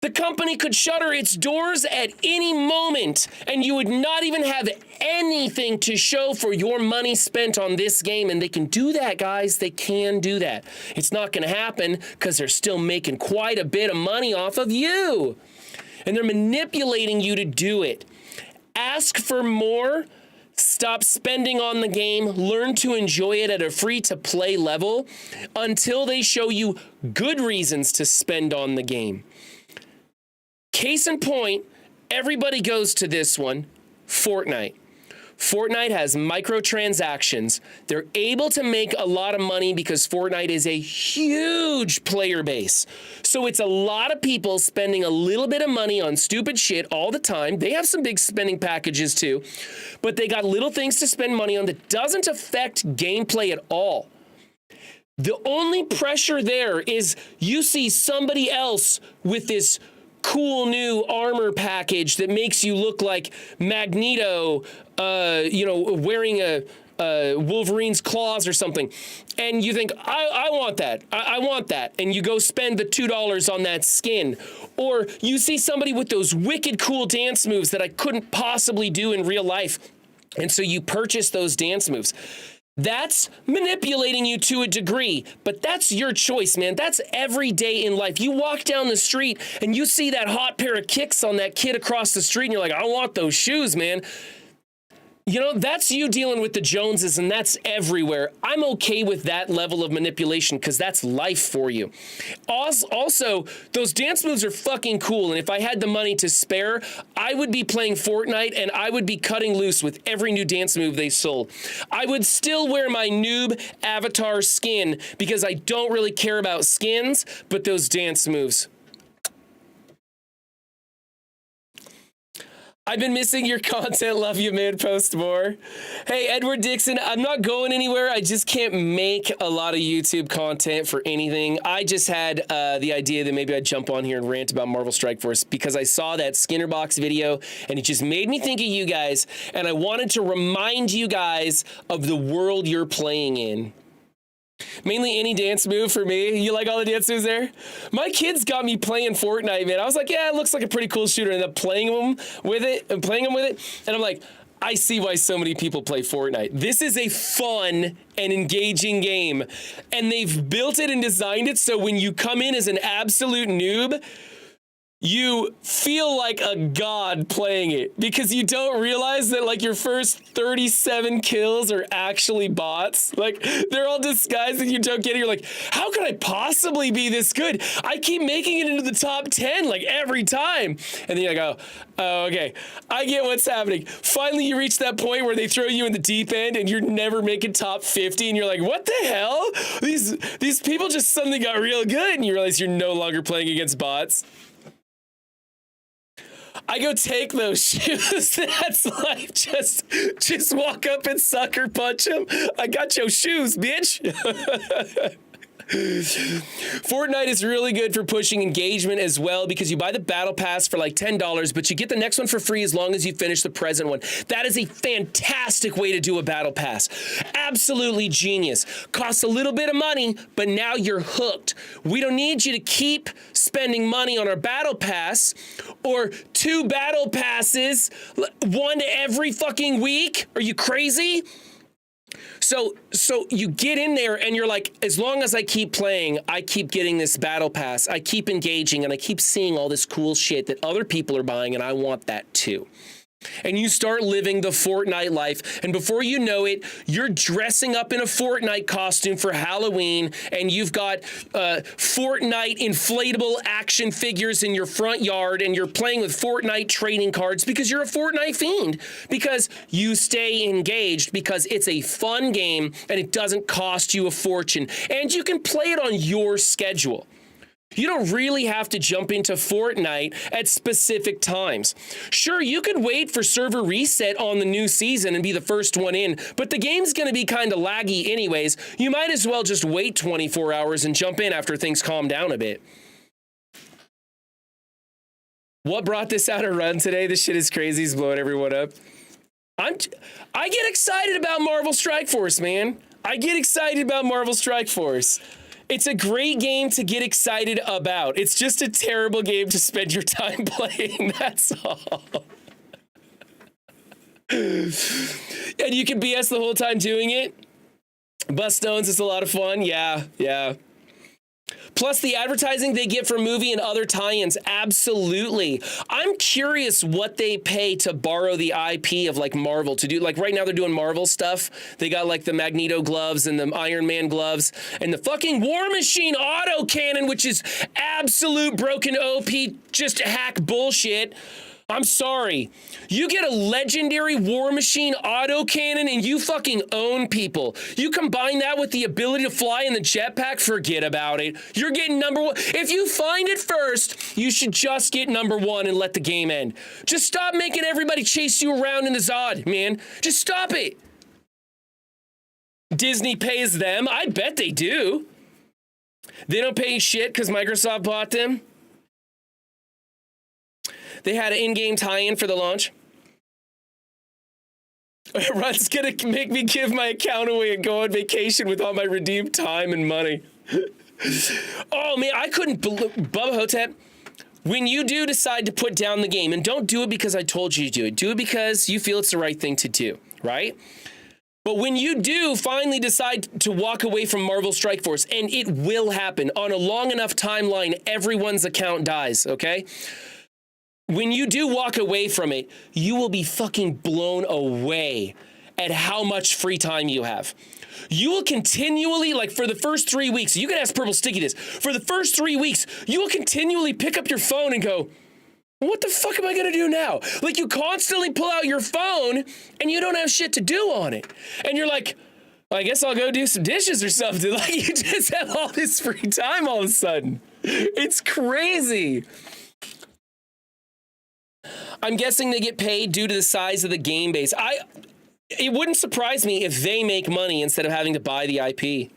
The company could shutter its doors at any moment, and you would not even have anything to show for your money spent on this game. And they can do that, guys. They can do that. It's not going to happen because they're still making quite a bit of money off of you. And they're manipulating you to do it. Ask for more. Stop spending on the game. Learn to enjoy it at a free-to-play level until they show you good reasons to spend on the game. Case in point, everybody goes to this one, Fortnite. Fortnite has microtransactions. They're able to make a lot of money because Fortnite is a huge player base. So it's a lot of people spending a little bit of money on stupid shit all the time. They have some big spending packages too, but they got little things to spend money on that doesn't affect gameplay at all. The only pressure there is you see somebody else with this cool new armor package that makes you look like Magneto, wearing a Wolverine's claws or something. And you think, I want that. I want that. And you go spend the $2 on that skin. Or you see somebody with those wicked cool dance moves that I couldn't possibly do in real life. And so you purchase those dance moves. That's manipulating you to a degree, but that's your choice, man. That's every day in life. You walk down the street and you see that hot pair of kicks on that kid across the street and you're like, I want those shoes, man. You know, that's you dealing with the Joneses, and that's everywhere. I'm okay with that level of manipulation because that's life for you. Also, those dance moves are fucking cool, and if I had the money to spare, I would be playing Fortnite, and I would be cutting loose with every new dance move they sold. I would still wear my noob avatar skin because I don't really care about skins, but those dance moves. I've been missing your content. Love you, man. Post more. Hey, Edward Dixon, I'm not going anywhere. I just can't make a lot of YouTube content for anything. I just had the idea that maybe I'd jump on here and rant about Marvel Strikeforce because I saw that Skinner box video and it just made me think of you guys. And I wanted to remind you guys of the world you're playing in. Mainly any dance move for me. You like all the dance moves there? My kids got me playing Fortnite, man. I was like, yeah, it looks like a pretty cool shooter. And then playing them with it. And I'm like, I see why so many people play Fortnite. This is a fun and engaging game. And they've built it and designed it so when you come in as an absolute noob, you feel like a god playing it because you don't realize that like your first 37 kills are actually bots. Like they're all disguised and you don't get it. You're like, how could I possibly be this good? I keep making it into the top 10 like every time. And then you go, oh, okay, I get what's happening. Finally, you reach that point where they throw you in the deep end and you're never making top 50 and you're like, what the hell? These people just suddenly got real good and you realize you're no longer playing against bots. I go take those shoes. That's like just walk up and sucker punch them. I got your shoes, bitch. Fortnite is really good for pushing engagement as well because you buy the battle pass for like $10, but you get the next one for free as long as you finish the present one. That is a fantastic way to do a battle pass. Absolutely genius. Costs a little bit of money, but now you're hooked. We don't need you to keep spending money on our battle pass or 2 battle passes, one every fucking week. Are you crazy? So you get in there and you're like, as long as I keep playing, I keep getting this battle pass. I keep engaging and I keep seeing all this cool shit that other people are buying and I want that too. And you start living the Fortnite life. And before you know it, you're dressing up in a Fortnite costume for Halloween. And you've got Fortnite inflatable action figures in your front yard. And you're playing with Fortnite trading cards because you're a Fortnite fiend. Because you stay engaged because it's a fun game and it doesn't cost you a fortune. And you can play it on your schedule. You don't really have to jump into Fortnite at specific times. Sure, you could wait for server reset on the new season and be the first one in, but the game's going to be kind of laggy anyways. You might as well just wait 24 hours and jump in after things calm down a bit. What brought this out a run today? This shit is crazy. It's blowing everyone up. I get excited about Marvel Strikeforce, man. I get excited about Marvel Strikeforce. It's a great game to get excited about. It's just a terrible game to spend your time playing, that's all. And you can BS the whole time doing it. Bust stones, it's a lot of fun. Yeah. Plus the advertising they get from movie and other tie-ins, absolutely. I'm curious what they pay to borrow the IP of like Marvel to do. Like right now they're doing Marvel stuff. They got like the Magneto gloves and the Iron Man gloves and the fucking War Machine auto cannon, which is absolute broken OP, just hack bullshit. I'm sorry. You get a legendary War Machine autocannon and you fucking own people. You combine that with the ability to fly in the jetpack, forget about it. You're getting number 1. If you find it first, you should just get number 1 and let the game end. Just stop making everybody chase you around in the Zod, man. Just stop it. Disney pays them. I bet they do. They don't pay shit because Microsoft bought them. They had an in-game tie-in for the launch. Run's gonna make me give my account away and go on vacation with all my redeemed time and money. Oh man, I couldn't believe, Bubba Hotep, when you do decide to put down the game, and don't do it because I told you to do it because you feel it's the right thing to do, right? But when you do finally decide to walk away from Marvel Strikeforce, and it will happen on a long enough timeline, everyone's account dies, okay? When you do walk away from it, you will be fucking blown away at how much free time you have. You will continually, like for the first 3 weeks, you can ask Purple Sticky this, for the first 3 weeks, you will continually pick up your phone and go, what the fuck am I gonna do now? Like you constantly pull out your phone and you don't have shit to do on it. And you're like, well, I guess I'll go do some dishes or something. Like you just have all this free time all of a sudden. It's crazy. I'm guessing they get paid due to the size of the game base. It wouldn't surprise me if they make money instead of having to buy the IP.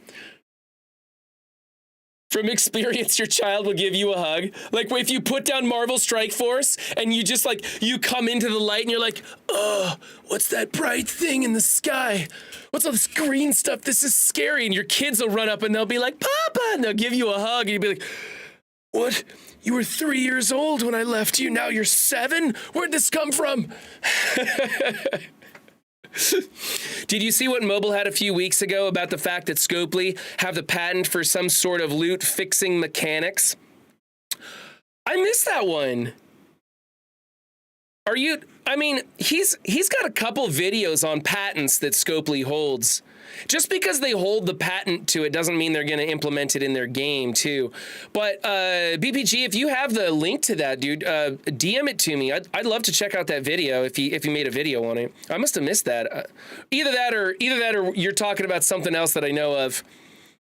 From experience, your child will give you a hug. Like if you put down Marvel Strikeforce and you just like, you come into the light and you're like, oh, what's that bright thing in the sky? What's all this green stuff? This is scary. And your kids will run up and they'll be like, Papa, and they'll give you a hug. And you'll be like, what? You were 3 years old when I left you. Now you're 7? Where'd this come from? Did you see what Mobile had a few weeks ago about the fact that Scopely have the patent for some sort of loot fixing mechanics? I missed that one. He's got a couple videos on patents that Scopely holds. Just because they hold the patent to it doesn't mean they're going to implement it in their game too. But BPG, if you have the link to that, dude, DM it to me. I'd love to check out that video if you made a video on it. I must have missed that. Either that or you're talking about something else that I know of,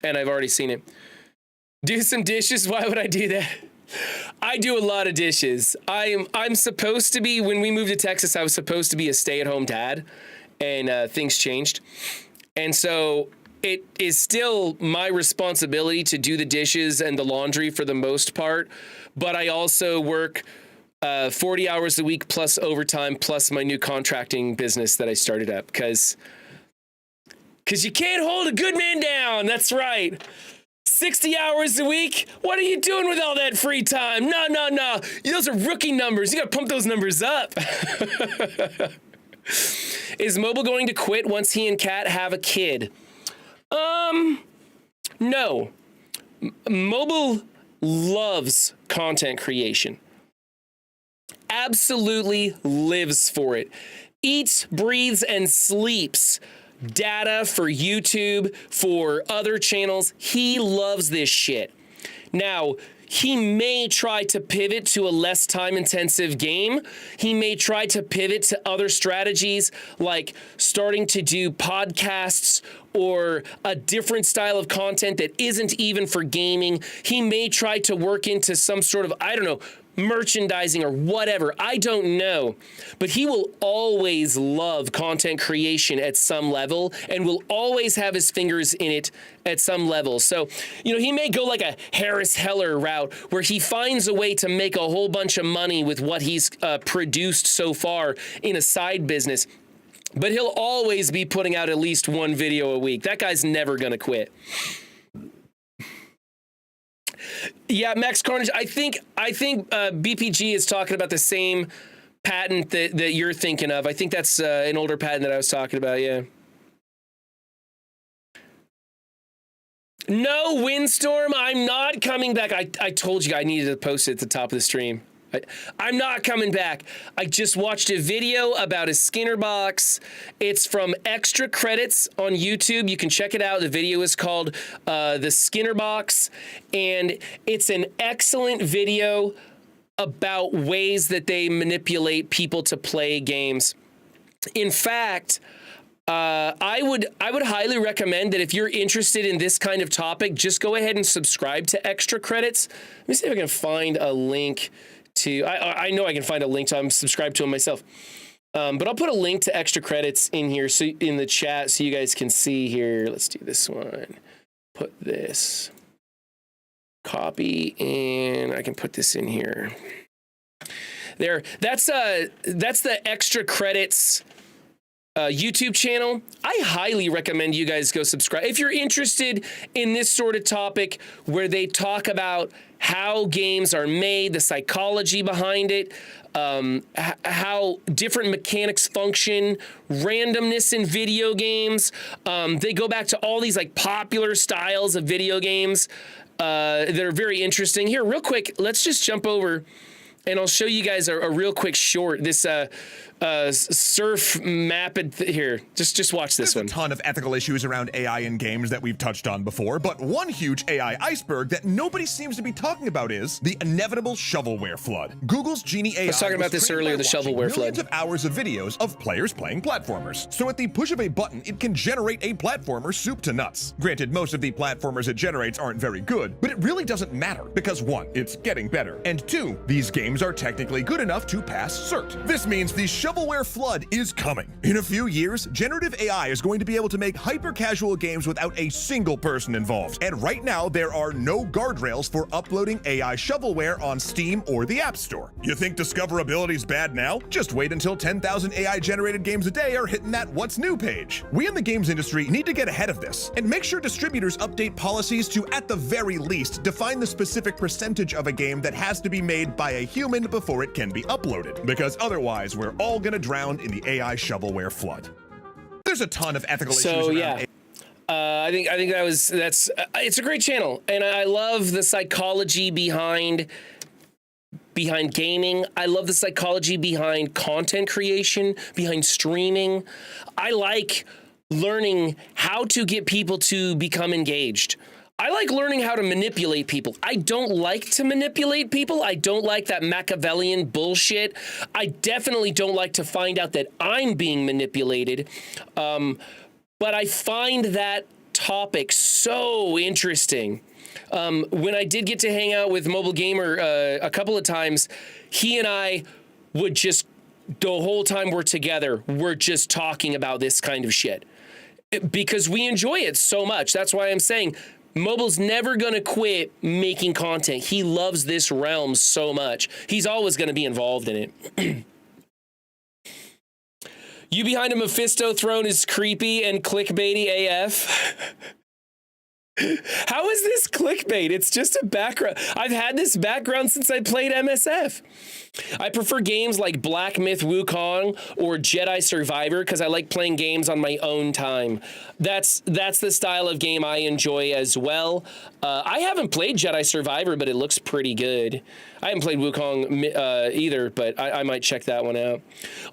and I've already seen it. Do some dishes. Why would I do that? I do a lot of dishes. I'm supposed to be, when we moved to Texas, I was supposed to be a stay-at-home dad, and things changed. And so it is still my responsibility to do the dishes and the laundry for the most part, but I also work 40 hours a week plus overtime plus my new contracting business that I started up because you can't hold a good man down. That's right. 60 hours a week? What are you doing with all that free time? No. Those are rookie numbers. You got to pump those numbers up. Is Mobile going to quit once he and Kat have a kid? No. Mobile loves content creation. Absolutely lives for it. Eats, breathes, and sleeps data for YouTube, for other channels. He loves this shit. Now, he may try to pivot to a less time-intensive game. He may try to pivot to other strategies like starting to do podcasts or a different style of content that isn't even for gaming. He may try to work into some sort of, I don't know, merchandising or whatever. I don't know. But he will always love content creation at some level and will always have his fingers in it at some level. So, he may go like a Harris Heller route where he finds a way to make a whole bunch of money with what he's produced so far in a side business. But he'll always be putting out at least one video a week. That guy's never going to quit. Yeah, Max Carnage, I think BPG is talking about the same patent that you're thinking of. I think that's an older patent that I was talking about, yeah. No, Windstorm, I'm not coming back. I told you I needed to post it at the top of the stream. I'm not coming back. I just watched a video about a Skinner box. It's from Extra Credits on YouTube. You can check it out. The video is called The Skinner Box, and it's an excellent video about ways that they manipulate people to play games. In fact, I would highly recommend that if you're interested in this kind of topic, just go ahead and subscribe to Extra Credits. Let me see if I can find a link to, I know I can find a link to, I'm subscribed to them myself. But I'll put a link to Extra Credits in here, so in the chat, so you guys can see here. Let's do this one. Put this. Copy, and I can put this in here. There, that's the Extra Credits YouTube channel. I highly recommend you guys go subscribe. If you're interested in this sort of topic where they talk about how games are made, the psychology behind it, how different mechanics function, randomness in video games. They go back to all these like popular styles of video games that are very interesting. Here, real quick, let's just jump over and I'll show you guys a real quick short. This surf map here. Just watch this one. There's a ton of ethical issues around AI in games that we've touched on before, but one huge AI iceberg that nobody seems to be talking about is the inevitable shovelware flood. Google's Genie AI I was talking about this earlier, the shovelware flood. Millions of hours of videos of players playing platformers. So at the push of a button, it can generate a platformer soup to nuts. Granted, most of the platformers it generates aren't very good, but it really doesn't matter because 1, it's getting better, and 2, these games are technically good enough to pass cert. This means the shovelware flood is coming. In a few years, generative AI is going to be able to make hyper-casual games without a single person involved. And right now, there are no guardrails for uploading AI shovelware on Steam or the App Store. You think discoverability's bad now? Just wait until 10,000 AI-generated games a day are hitting that What's New page. We in the games industry need to get ahead of this and make sure distributors update policies to, at the very least, define the specific percentage of a game that has to be made by a human before it can be uploaded. Because otherwise, we're all gonna drown in the AI shovelware flood. There's a ton of ethical issues around yeah. I think that's it's a great channel, and I love the psychology behind gaming. I love the psychology behind content creation, behind streaming. I like learning how to get people to become engaged. I like learning how to manipulate people. I don't like to manipulate people. I don't like that Machiavellian bullshit. I definitely don't like to find out that I'm being manipulated. But I find that topic so interesting. When I did get to hang out with Mobile Gamer a couple of times, he and I would just, the whole time we're together, we're just talking about this kind of shit. because we enjoy it so much. That's why I'm saying mobile's never going to quit making content. He loves this realm so much. He's always going to be involved in it. You behind a Mephisto throne is creepy and clickbaity AF. How is this clickbait? It's just a background. I've had this background since I played MSF. I prefer games like Black Myth Wukong or Jedi Survivor because I like playing games on my own time. That's the style of game I enjoy as well. I haven't played Jedi Survivor, but it looks pretty good. I haven't played Wukong either, but I might check that one out.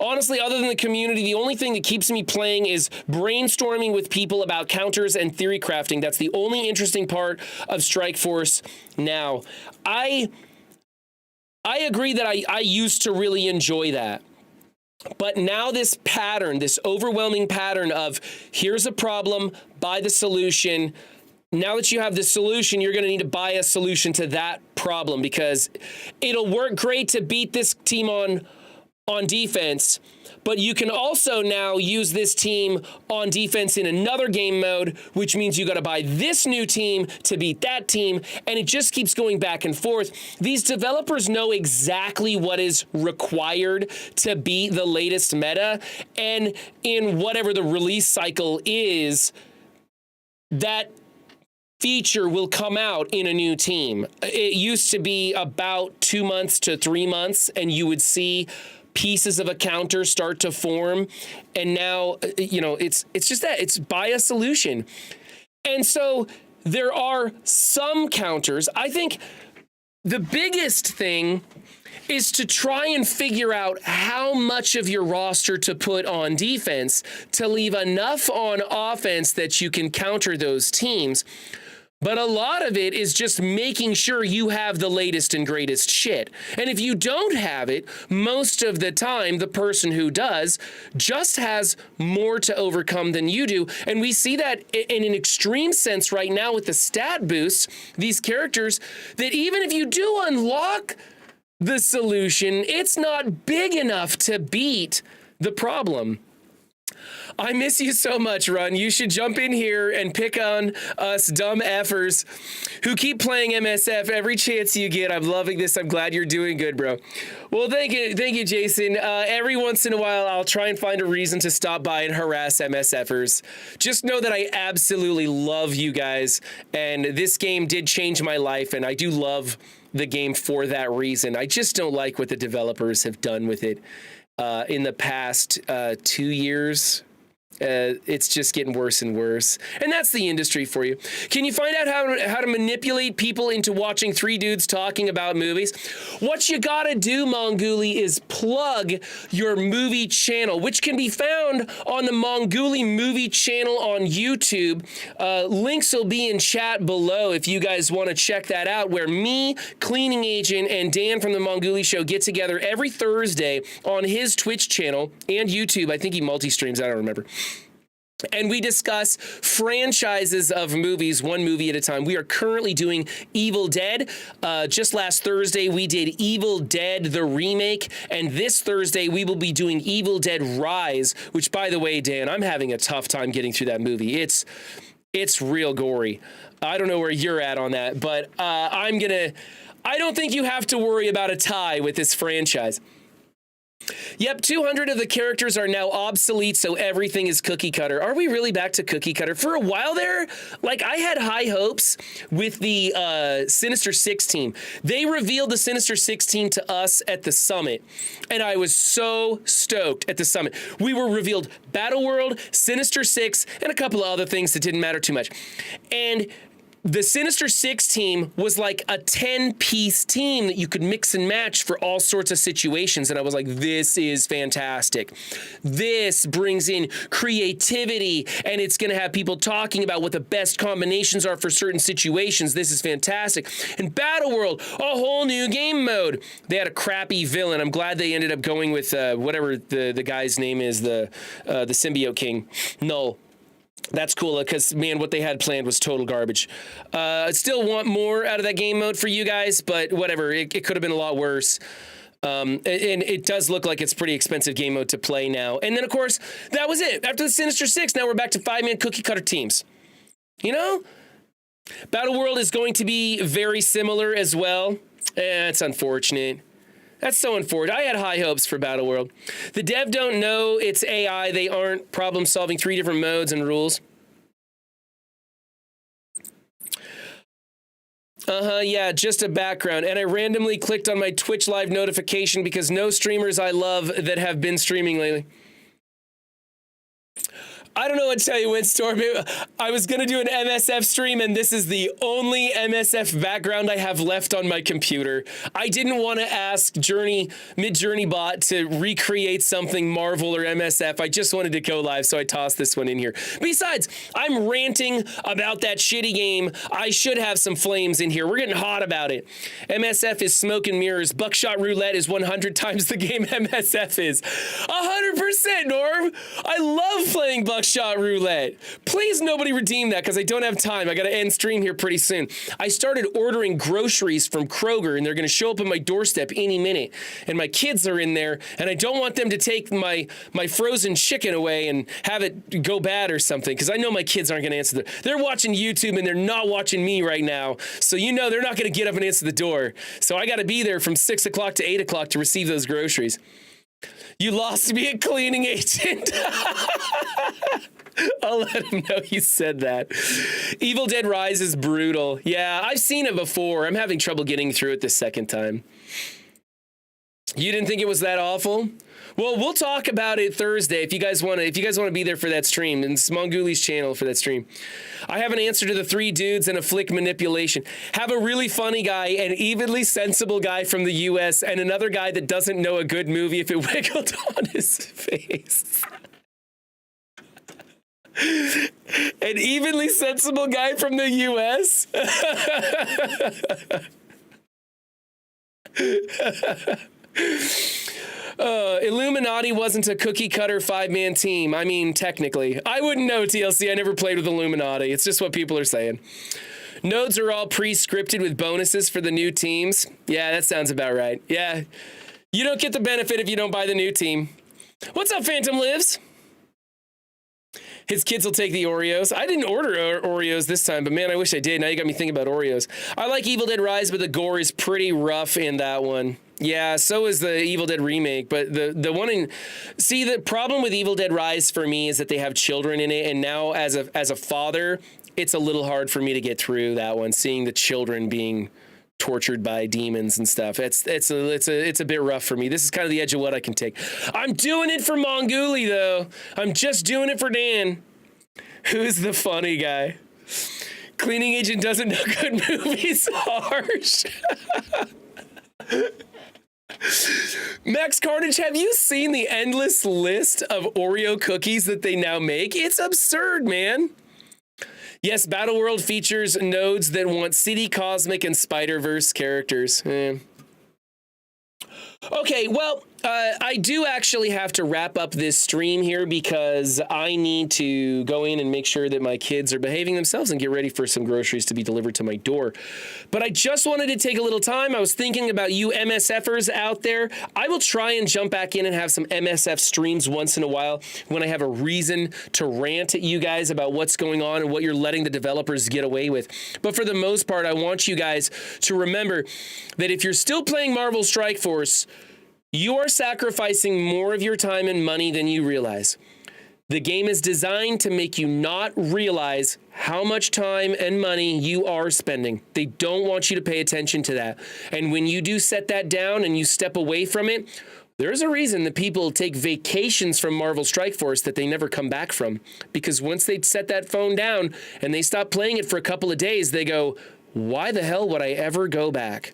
Honestly, other than the community, the only thing that keeps me playing is brainstorming with people about counters and theory crafting. That's the only interesting part of Strikeforce now. I agree that I used to really enjoy that. But now this pattern, this overwhelming pattern of here's a problem, buy the solution. Now that you have the solution, you're going to need to buy a solution to that problem because it'll work great to beat this team on defense, but you can also now use this team on defense in another game mode, which means you got to buy this new team to beat that team, and it just keeps going back and forth. These developers know exactly what is required to beat the latest meta, and in whatever the release cycle is, that feature will come out in a new team. It used to be about 2 months to 3 months, and you would see pieces of a counter start to form. And now, it's just that. It's buy a solution. And so there are some counters. I think the biggest thing is to try and figure out how much of your roster to put on defense to leave enough on offense that you can counter those teams. But a lot of it is just making sure you have the latest and greatest shit. And if you don't have it, most of the time, the person who does just has more to overcome than you do. And we see that in an extreme sense right now with the stat boosts, these characters, that even if you do unlock the solution, it's not big enough to beat the problem. I miss you so much, Run. You should jump in here and pick on us dumb effers who keep playing MSF every chance you get. I'm loving this. I'm glad you're doing good, bro. Well, thank you, Jason. Every once in a while, I'll try and find a reason to stop by and harass MSFers. Just know that I absolutely love you guys, and this game did change my life, and I do love the game for that reason. I just don't like what the developers have done with it in the past 2 years. It's just getting worse and worse. And that's the industry for you. Can you find out how to manipulate people into watching three dudes talking about movies? What you gotta do, Mongooly, is plug your movie channel, which can be found on the Mongooly movie channel on YouTube. Links will be in chat below if you guys want to check that out, where me, Cleaning Agent, and Dan from the Mongooly Show get together every Thursday on his Twitch channel and YouTube. I think he multi-streams, I don't remember. And we discuss franchises of movies, one movie at a time. We are currently doing Evil Dead. Just last Thursday, we did Evil Dead, the remake. And this Thursday, we will be doing Evil Dead Rise, which, by the way, Dan, I'm having a tough time getting through that movie. It's real gory. I don't know where you're at on that, but I don't think you have to worry about a tie with this franchise. Yep, 200 of the characters are now obsolete, so everything is cookie cutter. Are we really back to cookie cutter? For a while there, I had high hopes with the Sinister Six team. They revealed the Sinister Six team to us at the summit, and I was so stoked at the summit. We were revealed Battle World, Sinister Six, and a couple of other things that didn't matter too much. And the Sinister Six team was like a 10-piece team that you could mix and match for all sorts of situations. And I was like, this is fantastic. This brings in creativity, and it's going to have people talking about what the best combinations are for certain situations. This is fantastic. And Battle World, a whole new game mode. They had a crappy villain. I'm glad they ended up going with whatever the guy's name is, the Symbiote King. Null. That's cool, because, man, what they had planned was total garbage. I still want more out of that game mode for you guys, but whatever. It could have been a lot worse. And it does look like it's pretty expensive game mode to play now. And then, of course, that was it. After the Sinister Six, now we're back to 5-man cookie cutter teams. You know? Battle World is going to be very similar as well. It's unfortunate. That's so unfortunate. I had high hopes for Battle World. The dev don't know it's AI. They aren't problem solving 3 different modes and rules. Yeah, just a background. And I randomly clicked on my Twitch live notification because no streamers I love that have been streaming lately. I don't know what to tell you, Windstorm. I was going to do an MSF stream, and this is the only MSF background I have left on my computer. I didn't want to ask Midjourney bot to recreate something Marvel or MSF. I just wanted to go live, so I tossed this one in here. Besides, I'm ranting about that shitty game. I should have some flames in here. We're getting hot about it. MSF is smoke and mirrors. Buckshot Roulette is 100 times the game MSF is. 100%, Norm. I love playing Buckshot Roulette. Please nobody redeem that because I don't have time. I got to end stream here pretty soon. I started ordering groceries from Kroger and they're going to show up on my doorstep any minute. And my kids are in there and I don't want them to take my frozen chicken away and have it go bad or something because I know my kids aren't going to answer they're watching YouTube and they're not watching me right now. So you know they're not going to get up and answer the door. So I got to be there from 6 o'clock to 8 o'clock to receive those groceries. You lost me a cleaning agent. I'll let him know you said that. Evil Dead Rise is brutal. Yeah, I've seen it before. I'm having trouble getting through it the second time. You didn't think it was that awful? Well, we'll talk about it Thursday if you guys want to be there for that stream. And it's Mongooli's channel for that stream. I have an answer to the 3 dudes and a flick manipulation. Have a really funny guy, an evenly sensible guy from the US, and another guy that doesn't know a good movie if it wiggled on his face. An evenly sensible guy from the US? Illuminati wasn't a cookie cutter 5-man team. I mean, technically. I wouldn't know, TLC. I never played with Illuminati. It's just what people are saying. Nodes are all pre-scripted with bonuses for the new teams. Yeah, that sounds about right. Yeah. You don't get the benefit if you don't buy the new team. What's up, Phantom Lives? His kids will take the Oreos. I didn't order Oreos this time, but man, I wish I did. Now you got me thinking about Oreos. I like Evil Dead Rise, but the gore is pretty rough in that one. Yeah, so is the Evil Dead remake, but the one in... See, the problem with Evil Dead Rise for me is that they have children in it, and now as a father, it's a little hard for me to get through that one, seeing the children being tortured by demons and stuff. It's a bit rough for me. This is kind of the edge of what I can take. I'm doing it for Mongooli, though. I'm just doing it for Dan. Who's the funny guy? Cleaning agent doesn't know good movies. Harsh. Max Carnage, have you seen the endless list of Oreo cookies that they now make? It's absurd, man. Yes, Battle World features nodes that want City Cosmic and Spider-Verse characters. Okay, well, I do actually have to wrap up this stream here because I need to go in and make sure that my kids are behaving themselves and get ready for some groceries to be delivered to my door. But I just wanted to take a little time. I was thinking about you MSFers out there. I will try and jump back in and have some MSF streams once in a while when I have a reason to rant at you guys about what's going on and what you're letting the developers get away with. But for the most part, I want you guys to remember that if you're still playing Marvel Strikeforce, you are sacrificing more of your time and money than you realize. The game is designed to make you not realize how much time and money you are spending. They don't want you to pay attention to that. And when you do set that down and you step away from it, there's a reason that people take vacations from Marvel Strikeforce that they never come back from. Because once they set that phone down and they stop playing it for a couple of days, they go, why the hell would I ever go back?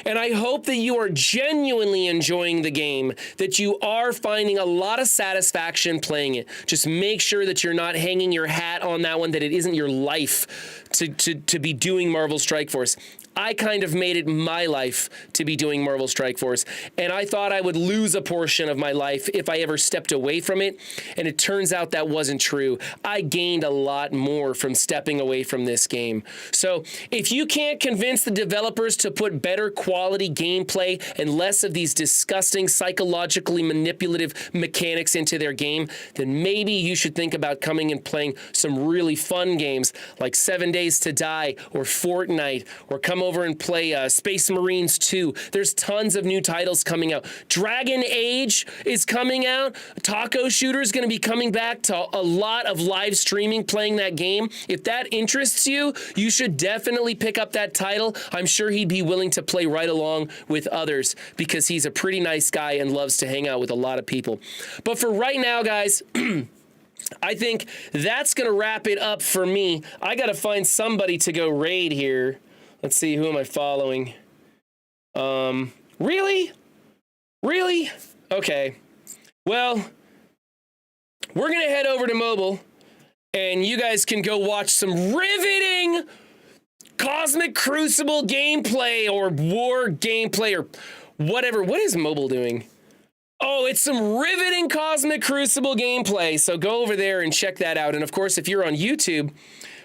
And I hope that you are genuinely enjoying the game, that you are finding a lot of satisfaction playing it. Just make sure that you're not hanging your hat on that one, that it isn't your life to be doing Marvel Strike Force. I kind of made it my life to be doing Marvel Strike Force, and I thought I would lose a portion of my life if I ever stepped away from it, and it turns out that wasn't true. I gained a lot more from stepping away from this game. So if you can't convince the developers to put better quality gameplay and less of these disgusting psychologically manipulative mechanics into their game, then maybe you should think about coming and playing some really fun games like 7 Days to Die or Fortnite, or come over and play Space Marines 2. There's tons of new titles coming out. Dragon Age is coming out. Taco Shooter is going to be coming back to a lot of live streaming playing that game. If that interests you, you should definitely pick up that title. I'm sure he'd be willing to play right along with others because he's a pretty nice guy and loves to hang out with a lot of people. But for right now, guys, I think that's going to wrap it up for me. I got to find somebody to go raid here. Let's see, who am I following? Really? Really? Okay. Well, we're going to head over to mobile, and you guys can go watch some riveting Cosmic Crucible gameplay or war gameplay or whatever. What is mobile doing? Oh, it's some riveting Cosmic Crucible gameplay. So go over there and check that out. And of course, if you're on YouTube,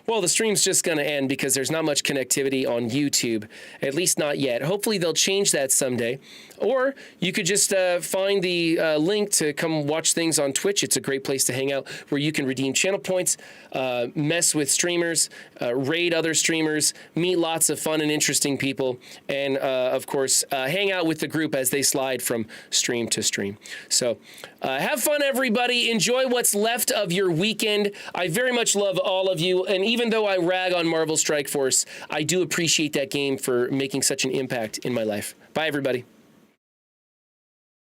well, the stream's just going to end because there's not much connectivity on YouTube, at least not yet. Hopefully they'll change that someday. Or you could just find the link to come watch things on Twitch. It's a great place to hang out where you can redeem channel points, mess with streamers, raid other streamers, meet lots of fun and interesting people, and of course, hang out with the group as they slide from stream to stream. So have fun, everybody. Enjoy what's left of your weekend. I very much love all of you, and even though I rag on Marvel Strike Force, I do appreciate that game for making such an impact in my life. Bye, everybody.